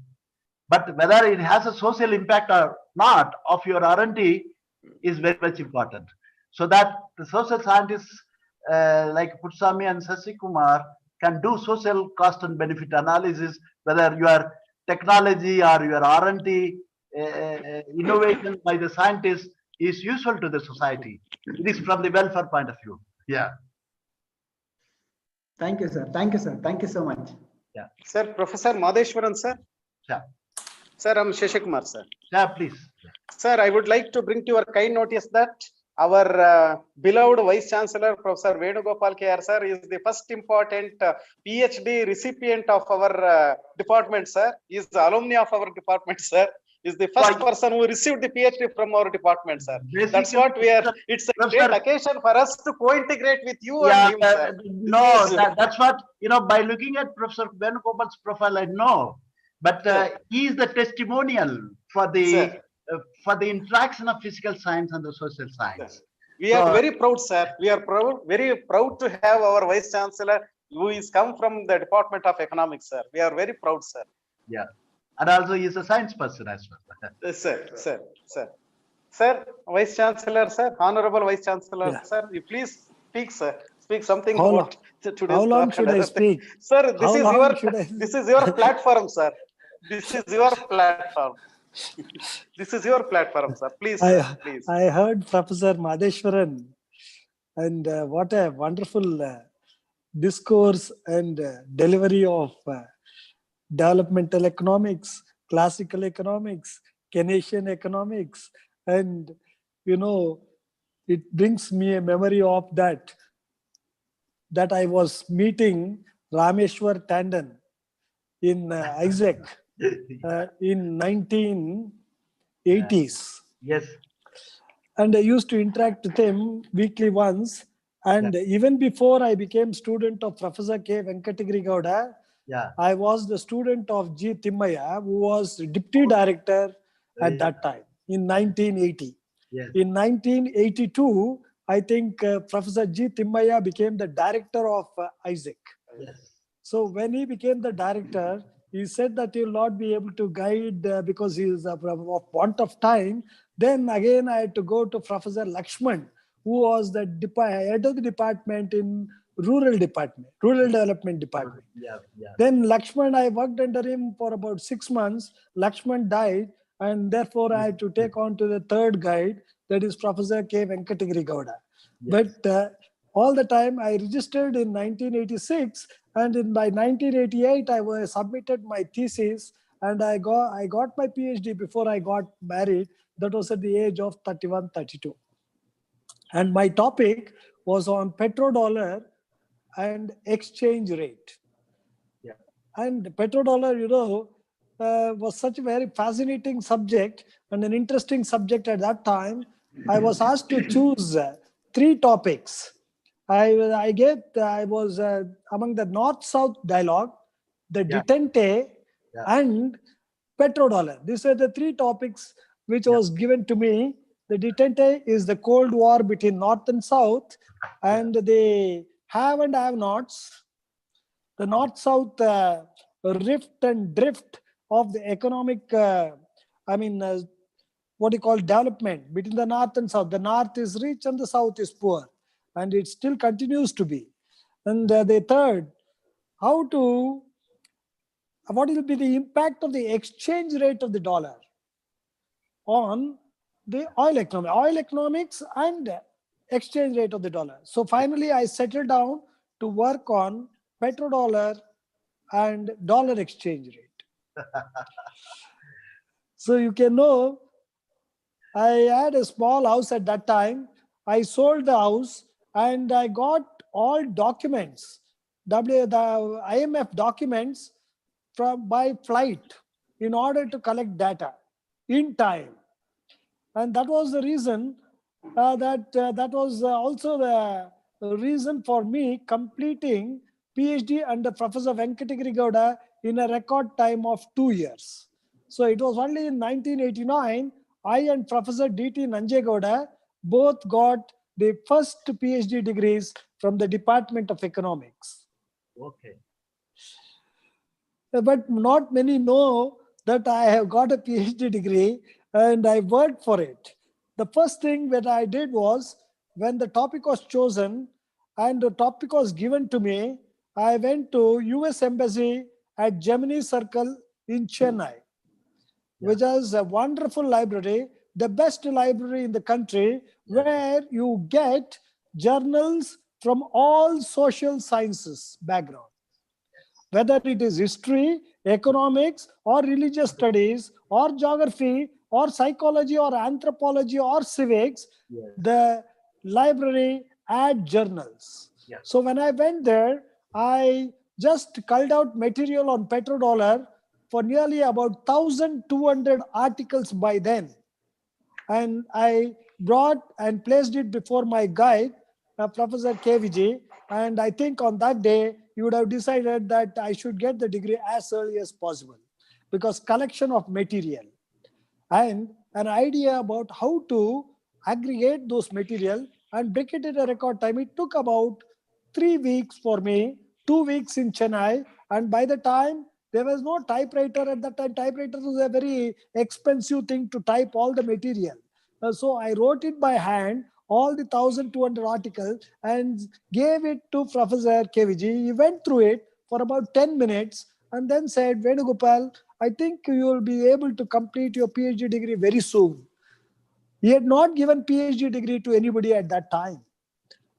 but whether it has a social impact or not of your R&D is very much important. So that the social scientists like Putsami and Sasi Kumar can do social cost and benefit analysis, whether your technology or your R&D innovation by the scientists is useful to the society. It is from the welfare point of view. Yeah, Thank you, sir. Thank you, sir. Thank you so much. yeah, Sir, Professor Madheshwaran, sir. yeah, Sir, I'm Shashikumar, sir. yeah, please. Sir, I would like to bring to your kind notice that our beloved Vice Chancellor, Professor Venugopal KR, sir, is the first important PhD recipient of our department, sir. He is the alumni of our department, sir. Is the first Why? person who received the PhD from our department, sir. That's Basically, what we are. Professor- It's a Professor- great occasion for us to co-integrate with you Yeah, and him, sir. no, This is- that's what, by looking at Professor Venugopal's profile, I know. But Sir. he is the testimonial for Sir. the interaction of physical science and the social science. We are So- very proud, sir. We are proud, very proud to have our Vice Chancellor who is come from the Department of Economics, sir. We are very proud, sir. Yeah, and also he is a science person as well. Sir, Vice Chancellor, sir, Honorable Vice Chancellor, Yeah. sir, you please speak, sir. Speak something How about today's How long talk should and I other thing. speak? Sir, this How is long your should I- this is your platform, sir. This is your platform. This is your platform, sir. Please, sir, please. I heard Professor Madheshwaran, and what a wonderful discourse and delivery of developmental economics, classical economics, Keynesian economics, and it brings me a memory of that I was meeting Rameshwar Tandon in ISAC in 1980s. Yes, And I used to interact with him weekly once. And even before I became student of Professor K. Venkatagiri Gowda, yeah, I was the student of G. Timmaya, who was deputy director at that time in 1980. yes, In 1982, I think Professor G. Timmaya became the director of ISAC. yes. So when he became the director, he said that he will not be able to guide because he is of want of time. Then again, I had to go to Professor Lakshman, who was the head of the department in rural development department. Yeah, yeah. Then Lakshman, I worked under him for about 6 months. Lakshman died, and therefore I had to take on to the third guide, that is Professor K. Venkatagiri Gowda. Yes. But all the time I registered in 1986, and by 1988 I submitted my thesis, and I got my PhD before I got married. That was at the age of 31, 32. And my topic was on petrodollar and exchange rate. Yeah. And petrodollar, was such a very fascinating subject and an interesting subject at that time. I was asked to choose 3 topics. I was among the North-South dialogue, the Yeah. detente, Yeah. and petrodollar. These are the 3 topics which was given to me. The detente is the Cold War between North and South, and the have and have-nots, the North-South rift and drift of the economic, what you call development between the North and South. The North is rich and the South is poor, and it still continues to be. And the third, what will be the impact of the exchange rate of the dollar on the oil economics and exchange rate of the dollar. So finally, I settled down to work on petrodollar and dollar exchange rate. So you can know, I had a small house at that time. I sold the house and I got all documents, the IMF documents by flight in order to collect data in time. And that was the reason that was also the reason for me completing PhD under Professor Venkatagiri Gowda in a record time of 2 years. So it was only in 1989, I and Professor D.T. Nanjegowda both got the first PhD degrees from the Department of Economics. Okay. But not many know that I have got a PhD degree and I worked for it. The first thing that I did was, when the topic was chosen and the topic was given to me, I went to US Embassy at Gemini Circle in Chennai, which is a wonderful library, the best library in the country, where you get journals from all social sciences background, whether it is history, economics, or religious studies, or geography, or psychology, or anthropology, or civics. Yes. The library had journals. Yes. So when I went there, I just culled out material on petrodollar for nearly about 1,200 articles by then. And I brought and placed it before my guide, Professor KVG. And I think on that day, you would have decided that I should get the degree as early as possible, because collection of material and an idea about how to aggregate those material and break it in a record time. It took about 3 weeks for me, 2 weeks in Chennai. And by the time, there was no typewriter at that time. Typewriter was a very expensive thing to type all the material. So I wrote it by hand, all the 1,200 articles, and gave it to Professor KVG. He went through it for about 10 minutes and then said, Venugopal, I think you will be able to complete your PhD degree very soon. He had not given PhD degree to anybody at that time.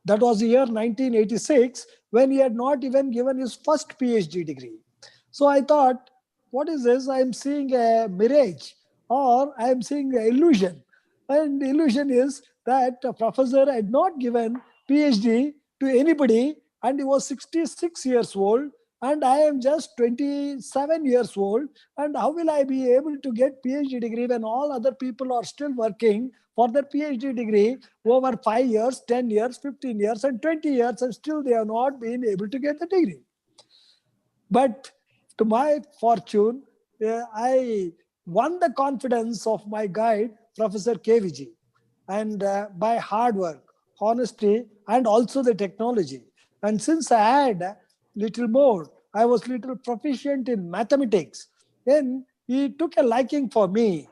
That was the year 1986, when he had not even given his first PhD degree. So I thought, what is this? I am seeing a mirage, or I am seeing an illusion. And the illusion is that a professor had not given PhD to anybody, and he was 66 years old, and I am just 27 years old. And how will I be able to get PhD degree when all other people are still working for their PhD degree over 5 years, 10 years, 15 years, and 20 years, and still they have not been able to get the degree? But to my fortune, I won the confidence of my guide, Professor KVG, and by hard work, honesty, and also the technology. And since I had little more, I was little proficient in mathematics, then he took a liking for me.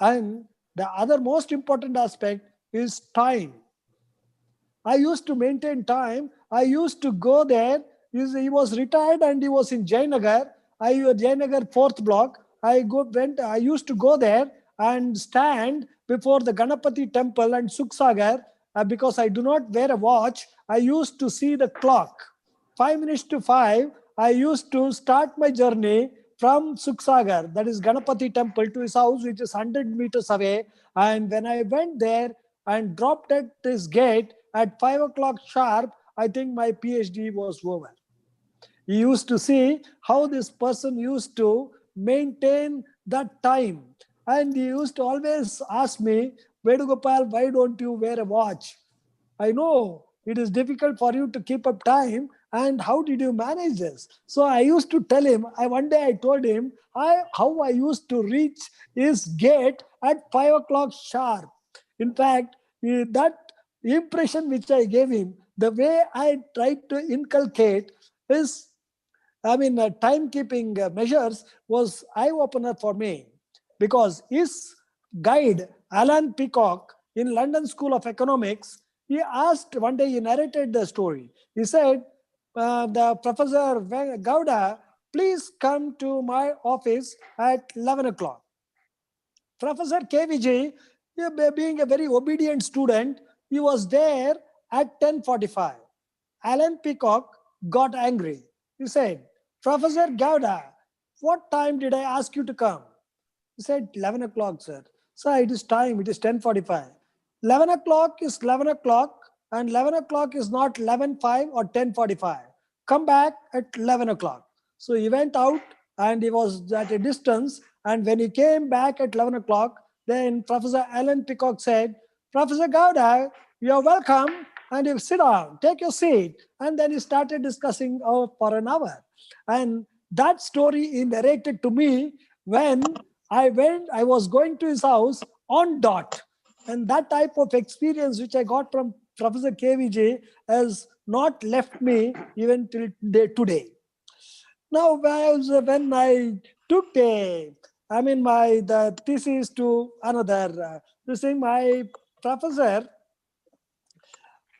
And the other most important aspect is time. I used to maintain time. I used to go there. He was retired and he was in Jayanagar. Jayanagar 4th block. I used to go there and stand before the Ganapati temple and Suksagar, because I do not wear a watch. I used to see the clock. 5 minutes to 5, I used to start my journey from Suksagar, that is Ganapati temple, to his house, which is 100 meters away. And when I went there and dropped at this gate at 5 o'clock sharp, I think my PhD was over. He used to see how this person used to maintain that time. And he used to always ask me, Vedugopal, why don't you wear a watch? I know it is difficult for you to keep up time. And how did you manage this? So I used to tell him, one day I told him how I used to reach his gate at 5 o'clock sharp. In fact, that impression which I gave him, the way I tried to inculcate his, timekeeping measures was eye-opener for me, because his guide, Alan Peacock, in London School of Economics, he asked, one day he narrated the story. He said, the Professor Gowda, please come to my office at 11 o'clock. Professor KVJ, being a very obedient student, he was there at 10:45. Alan Peacock got angry. He said, Professor Gowda, what time did I ask you to come? He said, 11 o'clock, sir. Sir, it is time, it is 10:45. 11 o'clock is 11 o'clock, and 11 o'clock is not 11:05 or 10:45. Come back at 11 o'clock. So he went out and he was at a distance. And when he came back at 11 o'clock, then Professor Alan Peacock said, Professor Gowda, you're welcome, and you sit down, take your seat. And then he started discussing for an hour. And that story he narrated to me when I was going to his house on dot. And that type of experience which I got from Professor KVJ has not left me even till today. Now, when I took the thesis to another, my professor,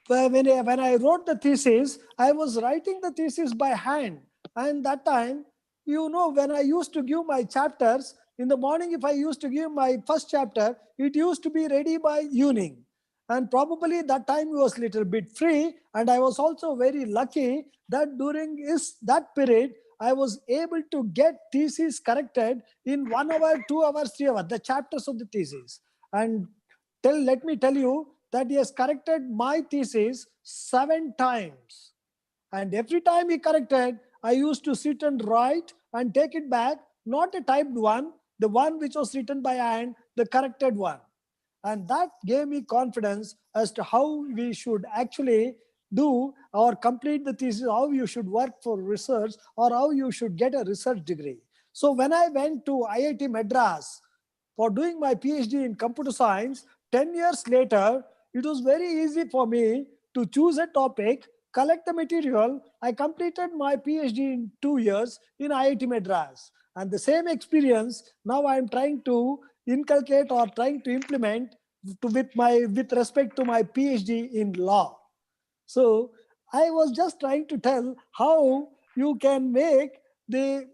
when I wrote the thesis, I was writing the thesis by hand. And that time, when I used to give my chapters, in the morning, if I used to give my first chapter, it used to be ready by evening. And probably that time was a little bit free. And I was also very lucky that during that period, I was able to get thesis corrected in 1 hour, 2 hours, 3 hours, the chapters of the thesis. And let me tell you that he has corrected my thesis 7 times. And every time he corrected, I used to sit and write and take it back, not a typed one, the one which was written by hand, the corrected one. And that gave me confidence as to how we should actually do or complete the thesis, how you should work for research, or how you should get a research degree. So when I went to IIT Madras for doing my PhD in computer science, 10 years later, it was very easy for me to choose a topic, collect the material. I completed my PhD in 2 years in IIT Madras. And the same experience now I am trying to inculcate or trying to implement with respect to my PhD in law. So I was just trying to tell how you can make the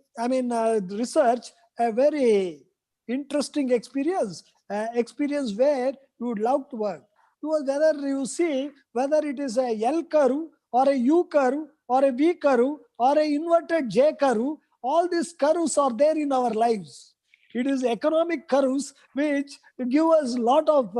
research a very interesting experience where you would love to work. Because whether you see whether it is a L curve or a U curve or a V curve or a inverted J curve, all these curves are there in our lives. It is economic curves which give us a lot of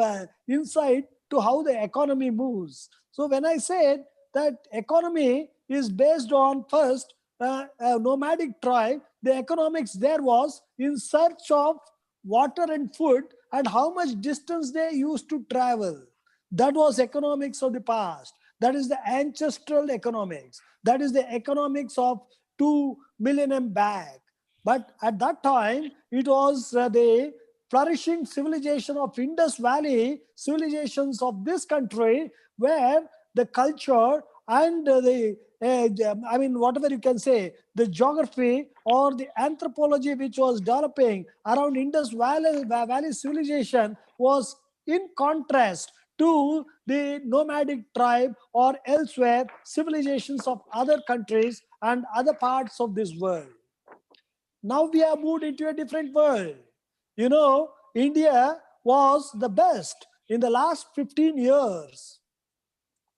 insight to how the economy moves. So when I said that economy is based on first a nomadic tribe, the economics there was in search of water and food and how much distance they used to travel. That was economics of the past. That is the ancestral economics. That is the economics of 2 millennium back. But at that time, it was the flourishing civilization of Indus Valley, civilizations of this country, where the culture and whatever you can say, the geography or the anthropology which was developing around Indus Valley civilization was in contrast to the nomadic tribe or elsewhere civilizations of other countries and other parts of this world. Now we have moved into a different world. India was the best in the last 15 years.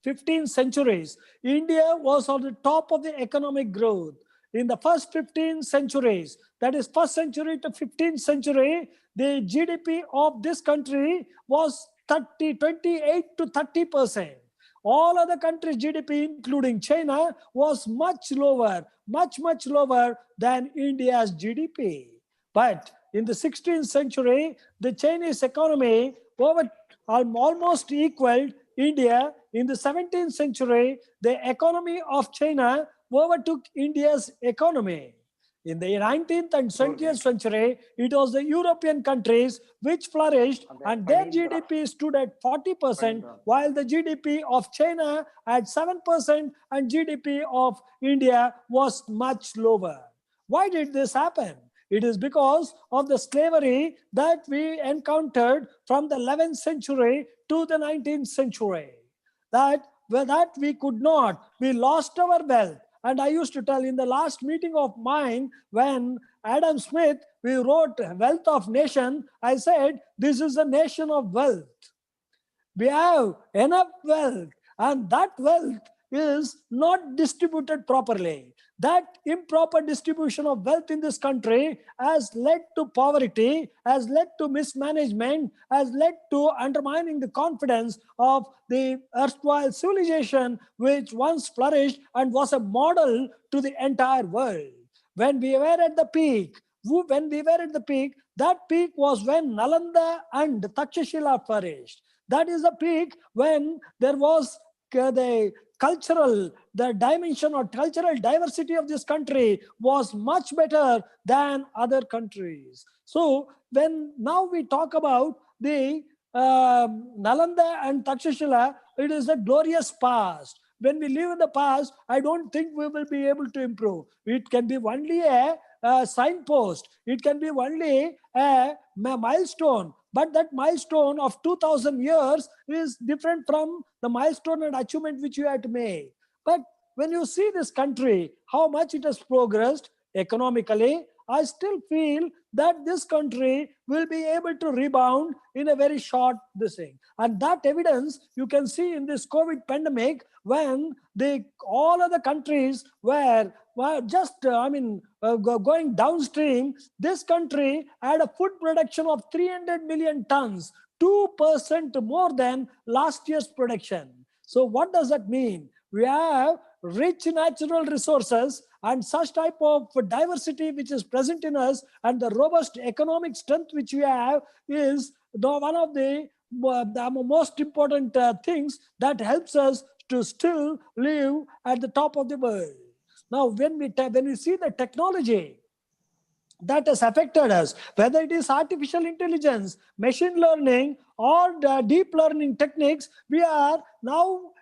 15 centuries, India was on the top of the economic growth. In the first 15 centuries, that is first century to 15th century, the GDP of this country was 28 to 30%. All other countries' GDP, including China, was much lower than India's GDP. But in the 16th century, the Chinese economy almost equaled India. In the 17th century, the economy of China overtook India's economy. In the 19th and 20th century, it was the European countries which flourished and their GDP stood at 40%, while the GDP of China at 7% and GDP of India was much lower. Why did this happen? It is because of the slavery that we encountered from the 11th century to the 19th century. That we could not, we lost our wealth. And I used to tell in the last meeting of mine, when Adam Smith, we wrote Wealth of Nation, I said, this is a nation of wealth. We have enough wealth, and that wealth is not distributed properly. That improper distribution of wealth in this country has led to poverty, has led to mismanagement, has led to undermining the confidence of the erstwhile civilization which once flourished and was a model to the entire world. When we were at the peak, that peak was when Nalanda and Takshashila flourished. That is the peak when there was the dimension or cultural diversity of this country was much better than other countries. So when now we talk about the Nalanda and Takshashila, it is a glorious past. When we live in the past, I don't think we will be able to improve. It can be only a signpost. It can be only a milestone. But that milestone of 2000 years is different from the milestone and achievement which you had to make. But when you see this country, how much it has progressed economically, I still feel that this country will be able to rebound in a very short thing. And that evidence you can see in this COVID pandemic, when all other countries were just, going downstream. This country had a food production of 300 million tons, 2% more than last year's production. So what does that mean? We have rich natural resources and such type of diversity which is present in us, and the robust economic strength which we have is one of the most important things that helps us to still live at the top of the world. Now, when we see the technology that has affected us, whether it is artificial intelligence, machine learning, or the deep learning techniques, we are now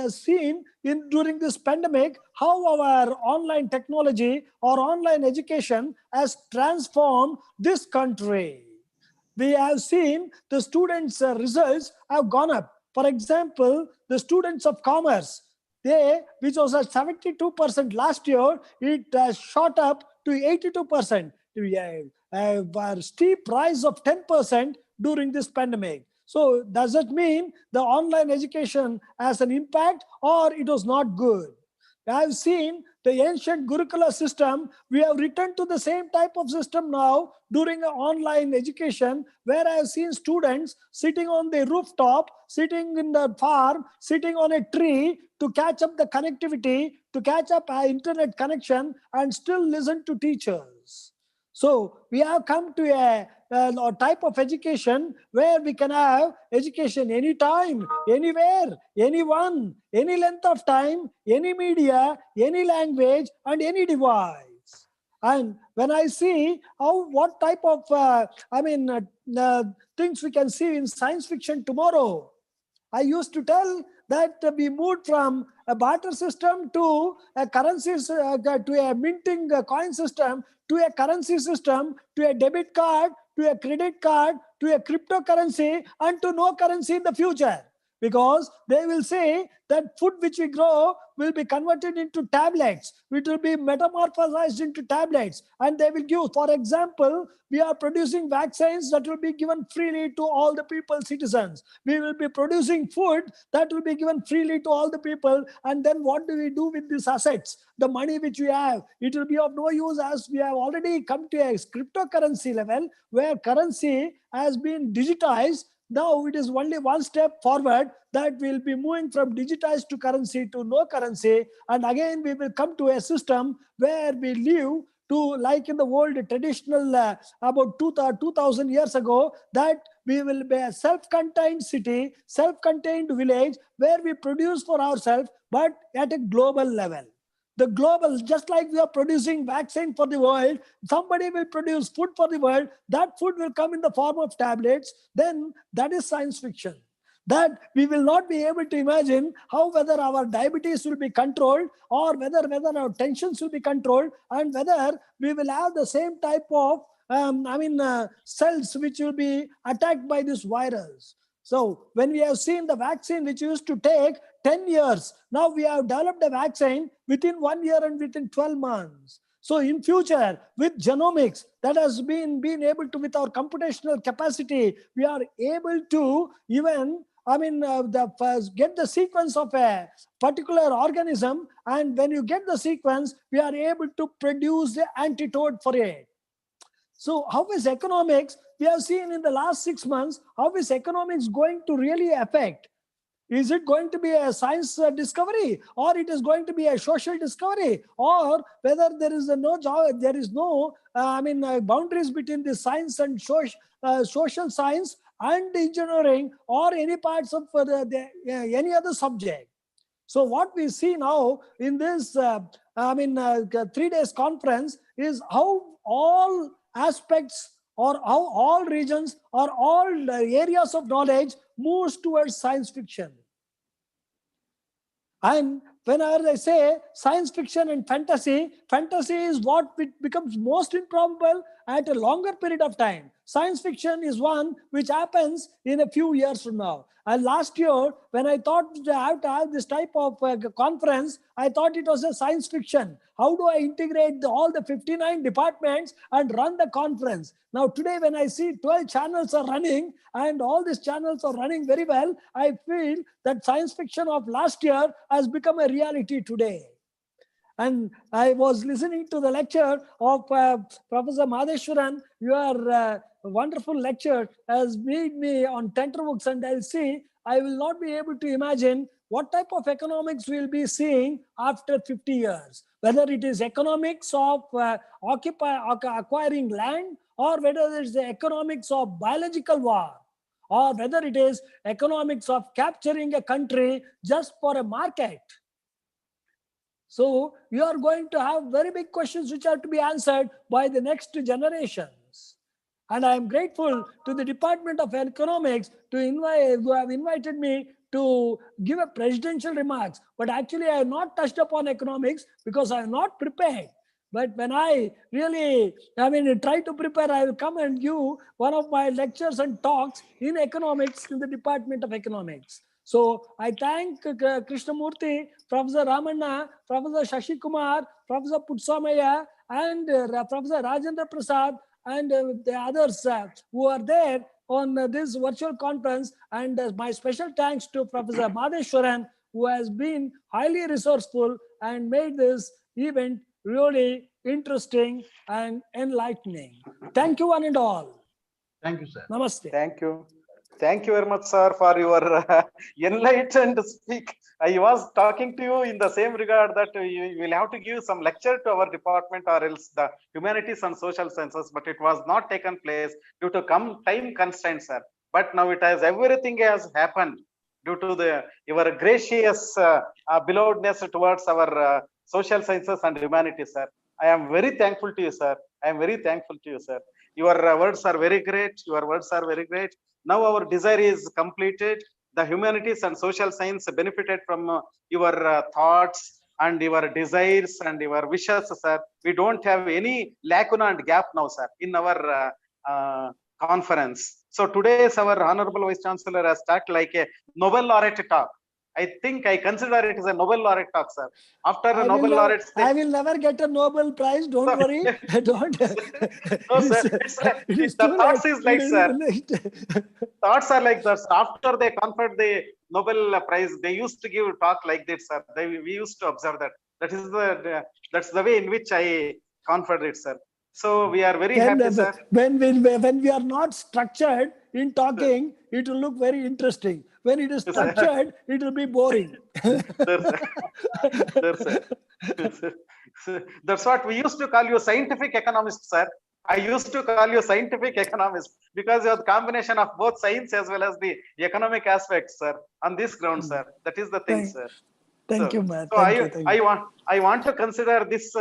seen during this pandemic how our online technology or online education has transformed this country. We have seen the students' results have gone up. For example, the students of commerce, which was at 72% last year, it shot up to 82%. A steep rise of 10% during this pandemic. So does it mean the online education has an impact, or it was not good? I have seen the ancient Gurukula system. We have returned to the same type of system now during online education, where I have seen students sitting on the rooftop, sitting in the farm, sitting on a tree to catch up the connectivity, to catch up our internet connection, and still listen to teachers. So we have come to a type of education where we can have education anytime, anywhere, anyone, any length of time, any media, any language, and any device. And when I see what type of things we can see in science fiction tomorrow, I used to tell that we moved from a barter system to a currency, to a minting coin system, to a currency system, to a debit card, to a credit card, to a cryptocurrency, and to no currency in the future. Because they will say that food which we grow will be converted into tablets. It will be metamorphosized into tablets. And they will give, for example, we are producing vaccines that will be given freely to all the people, citizens. We will be producing food that will be given freely to all the people. And then what do we do with these assets? The money which we have, it will be of no use, as we have already come to a cryptocurrency level where currency has been digitized. Now it is only one step forward, that we'll be moving from digitized to currency to no currency. And again, we will come to a system where we live to, like in the old traditional, about 2000 years ago, that we will be a self-contained city, self-contained village, where we produce for ourselves, but at a global level. The global, just like we are producing vaccine for the world, somebody will produce food for the world. That food will come in the form of tablets. Then that is science fiction. That we will not be able to imagine how whether our diabetes will be controlled, or whether our tensions will be controlled, and whether we will have the same type of cells which will be attacked by this virus. So when we have seen the vaccine which used to take 10 years, now we have developed a vaccine within 1 year and within 12 months. So in future, with genomics, that has been able to, with our computational capacity, we are able to even get the sequence of a particular organism. And when you get the sequence, we are able to produce the antidote for it. So how is economics? We have seen in the last 6 months, how is economics going to really affect? Is it going to be a science discovery, or it is going to be a social discovery, or whether there is no boundaries between the science and social science and engineering or any parts of any other subject. So what we see now in this, 3 days conference is how all aspects or how all regions or all areas of knowledge moves towards science fiction. And whenever I say science fiction and fantasy, fantasy is what becomes most improbable at a longer period of time. Science fiction is one which happens in a few years from now. And last year, when I thought I have to have this type of conference, I thought it was a science fiction. How do I integrate all the 59 departments and run the conference? Now today, when I see 12 channels are running and all these channels are running very well, I feel that science fiction of last year has become a reality today. And I was listening to the lecture of Professor Madheshwaran. Your wonderful lecture has made me on tenterhooks, and I'll see, I will not be able to imagine what type of economics we'll be seeing after 50 years. Whether it is economics of acquiring land, or whether it's the economics of biological war, or whether it is economics of capturing a country just for a market. So you are going to have very big questions which have to be answered by the next generations. And I am grateful to the Department of Economics who have invited me to give a presidential remarks. But actually I have not touched upon economics because I am not prepared. But when I really, try to prepare, I will come and give one of my lectures and talks in economics in the Department of Economics. So I thank Krishnamurthy, Professor Ramanna, Professor Shashi Kumar, Professor Putsamaya, and Professor Rajendra Prasad, and the others who are there on this virtual conference. And my special thanks to Professor Madheshwaran, who has been highly resourceful and made this event really interesting and enlightening. Thank you one and all. Thank you, sir. Namaste. Thank you. Thank you very much, sir, for your enlightened speak. I was talking to you in the same regard that you will have to give some lecture to our department or else the humanities and social sciences, but it was not taken place due to time constraints, sir. But now it has, everything has happened due to your gracious belovedness towards our social sciences and humanities, sir. I am very thankful to you, sir. I am very thankful to you, sir. Your words are very great. Your words are very great. Now our desire is completed. The humanities and social science benefited from your thoughts and your desires and your wishes, sir. We don't have any lacuna and gap now, sir, in our conference. So today's our Honorable Vice Chancellor has started like a Nobel laureate talk. I think I consider it as a Nobel laureate talk, sir. After a Nobel laureate, I will never get a Nobel Prize. Don't worry. Don't. No, sir. The thoughts is like, sir. Thoughts are like that. After they conferred the Nobel Prize, they used to give a talk like this, sir. We used to observe that. That's the way in which I conferred it, sir. So we are very happy, sir. When we are not structured in talking, it will look very interesting. When it is structured, it will be boring. That's what we used to call you, scientific economist, sir. I used to call you scientific economist because you have the combination of both science as well as the economic aspects, sir. On this ground, sir. That is the thing, sir. Thank you, man. So I want to consider this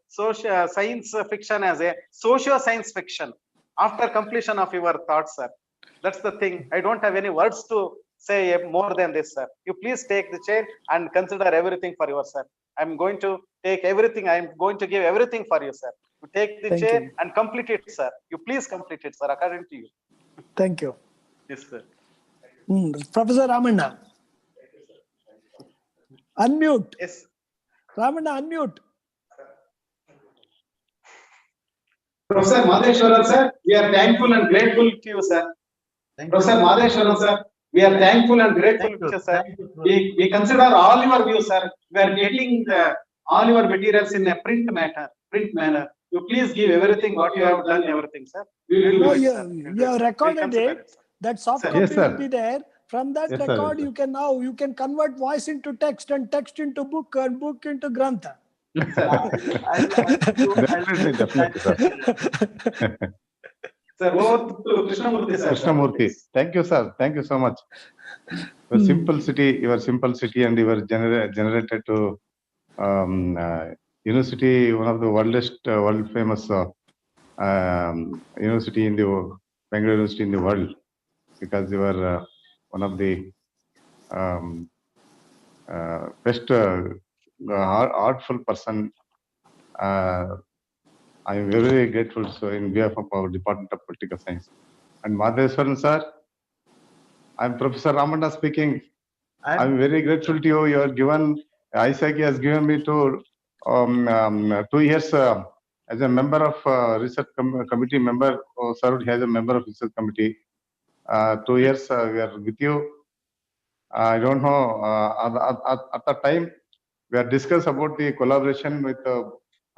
social science fiction as a socio-science fiction after completion of your thoughts, sir. That's the thing. I don't have any words to say more than this, sir. You please take the chair and consider everything for yourself. I'm going to take everything. I'm going to give everything for you, sir. You take the chair and complete it, sir. You please complete it, sir, according to you. Thank you. Yes, sir. Professor Ramanna. Unmute. Yes. Ramanna, unmute. Professor Madheshwaran, sir, we are thankful and grateful to you, sir. Professor Madheshwaran, sir, we are thankful and grateful to you, sir. We consider all your views, sir. We are getting all your materials in a print manner. You please give everything what you have done, everything, sir. You have recorded it. That soft copy will be there. From that record, you can convert voice into text and text into book and book into grantha. Sir, over to Krishnamurthy, sir. Krishnamurthy. Thank you, sir. Thank you so much. Your simplicity and your generated to university, one of the world famous university in the Bangalore University in the world, because you are one of the best artful person. I am very grateful, so in behalf of our Department of Political Science. And Madheswaran sir, I am Professor Ramana speaking. I am very grateful to you. You are given, ISFC has given me to 2 years as a member of research committee member, served as a member of research committee. 2 years we are with you. I don't know, at the time we are discussed about the collaboration with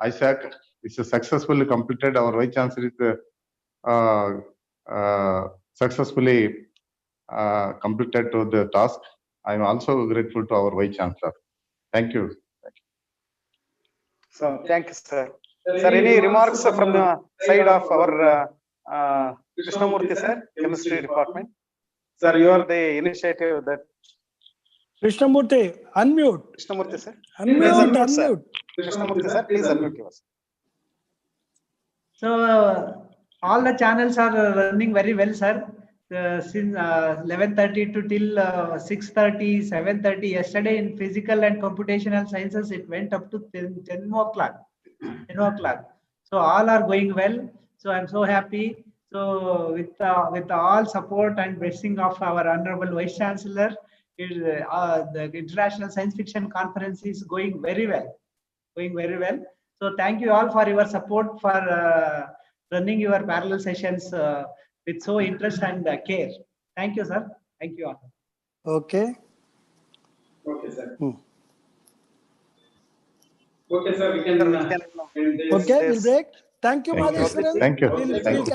ISAC. It's successfully completed. Our Vice Chancellor is successfully completed to the task. I am also grateful to our Vice Chancellor. Thank you. So, thank you, sir. Sir, any remarks from the side of our Krishnamurthy, sir, Chemistry Department? Sir, you are the initiative that. Krishnamurthy, unmute. Krishnamurthy, sir. Unmute. Krishnamurthy, sir, please unmute yourself. So all the channels are running very well, sir. Since 11:30 to till 6:30, 7:30. Yesterday in physical and computational sciences, it went up to 10 o'clock. 10 o'clock. So all are going well. So I'm so happy. So with all support and blessing of our Honorable Vice Chancellor, the International Science Fiction Conference is going very well. So thank you all for your support for running your parallel sessions with so interest and care. Thank you, sir. Thank you all. Okay. Okay, sir. Okay, sir, we can. Okay, we'll break. Thank you, Madheswaran. Thank you.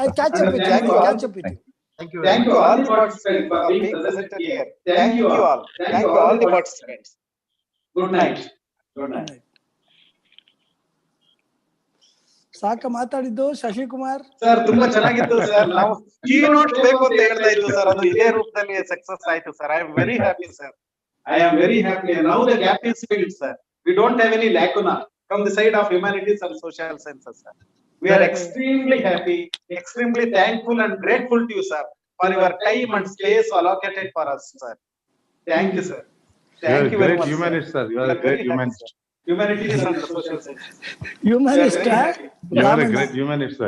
I'll catch up with you. I will catch up with you. Thank you all the participants for being present here. Thank you all. Thank you all the participants. Good night. Good night. ಸಾಕ ಮಾತಾಡಿದ್ದು Shashikumar sir ತುಂಬಾ ಚೆನ್ನಾಗಿತ್ತು sir. ನಾವು keynote ಬೇಕು ಅಂತ ಹೇಳ್ತಾ ಇದ್ವು sir, ಅದು ಇದೇ ರೂಪದಲ್ಲಿ ಸಕ್ಸಸ್ ಆಯ್ತು sir. I am very happy sir. I am very happy. Now the gap is filled, sir. We don't have any lacuna from the side of humanities and social sciences, sir. We are extremely happy, extremely thankful and grateful to you, sir, for your time and space allocated for us, sir. Thank you, sir. Thank you very much, humanist, sir. You are a great humanist. Humanities and social sciences. humanist. You are a great humanist, sir.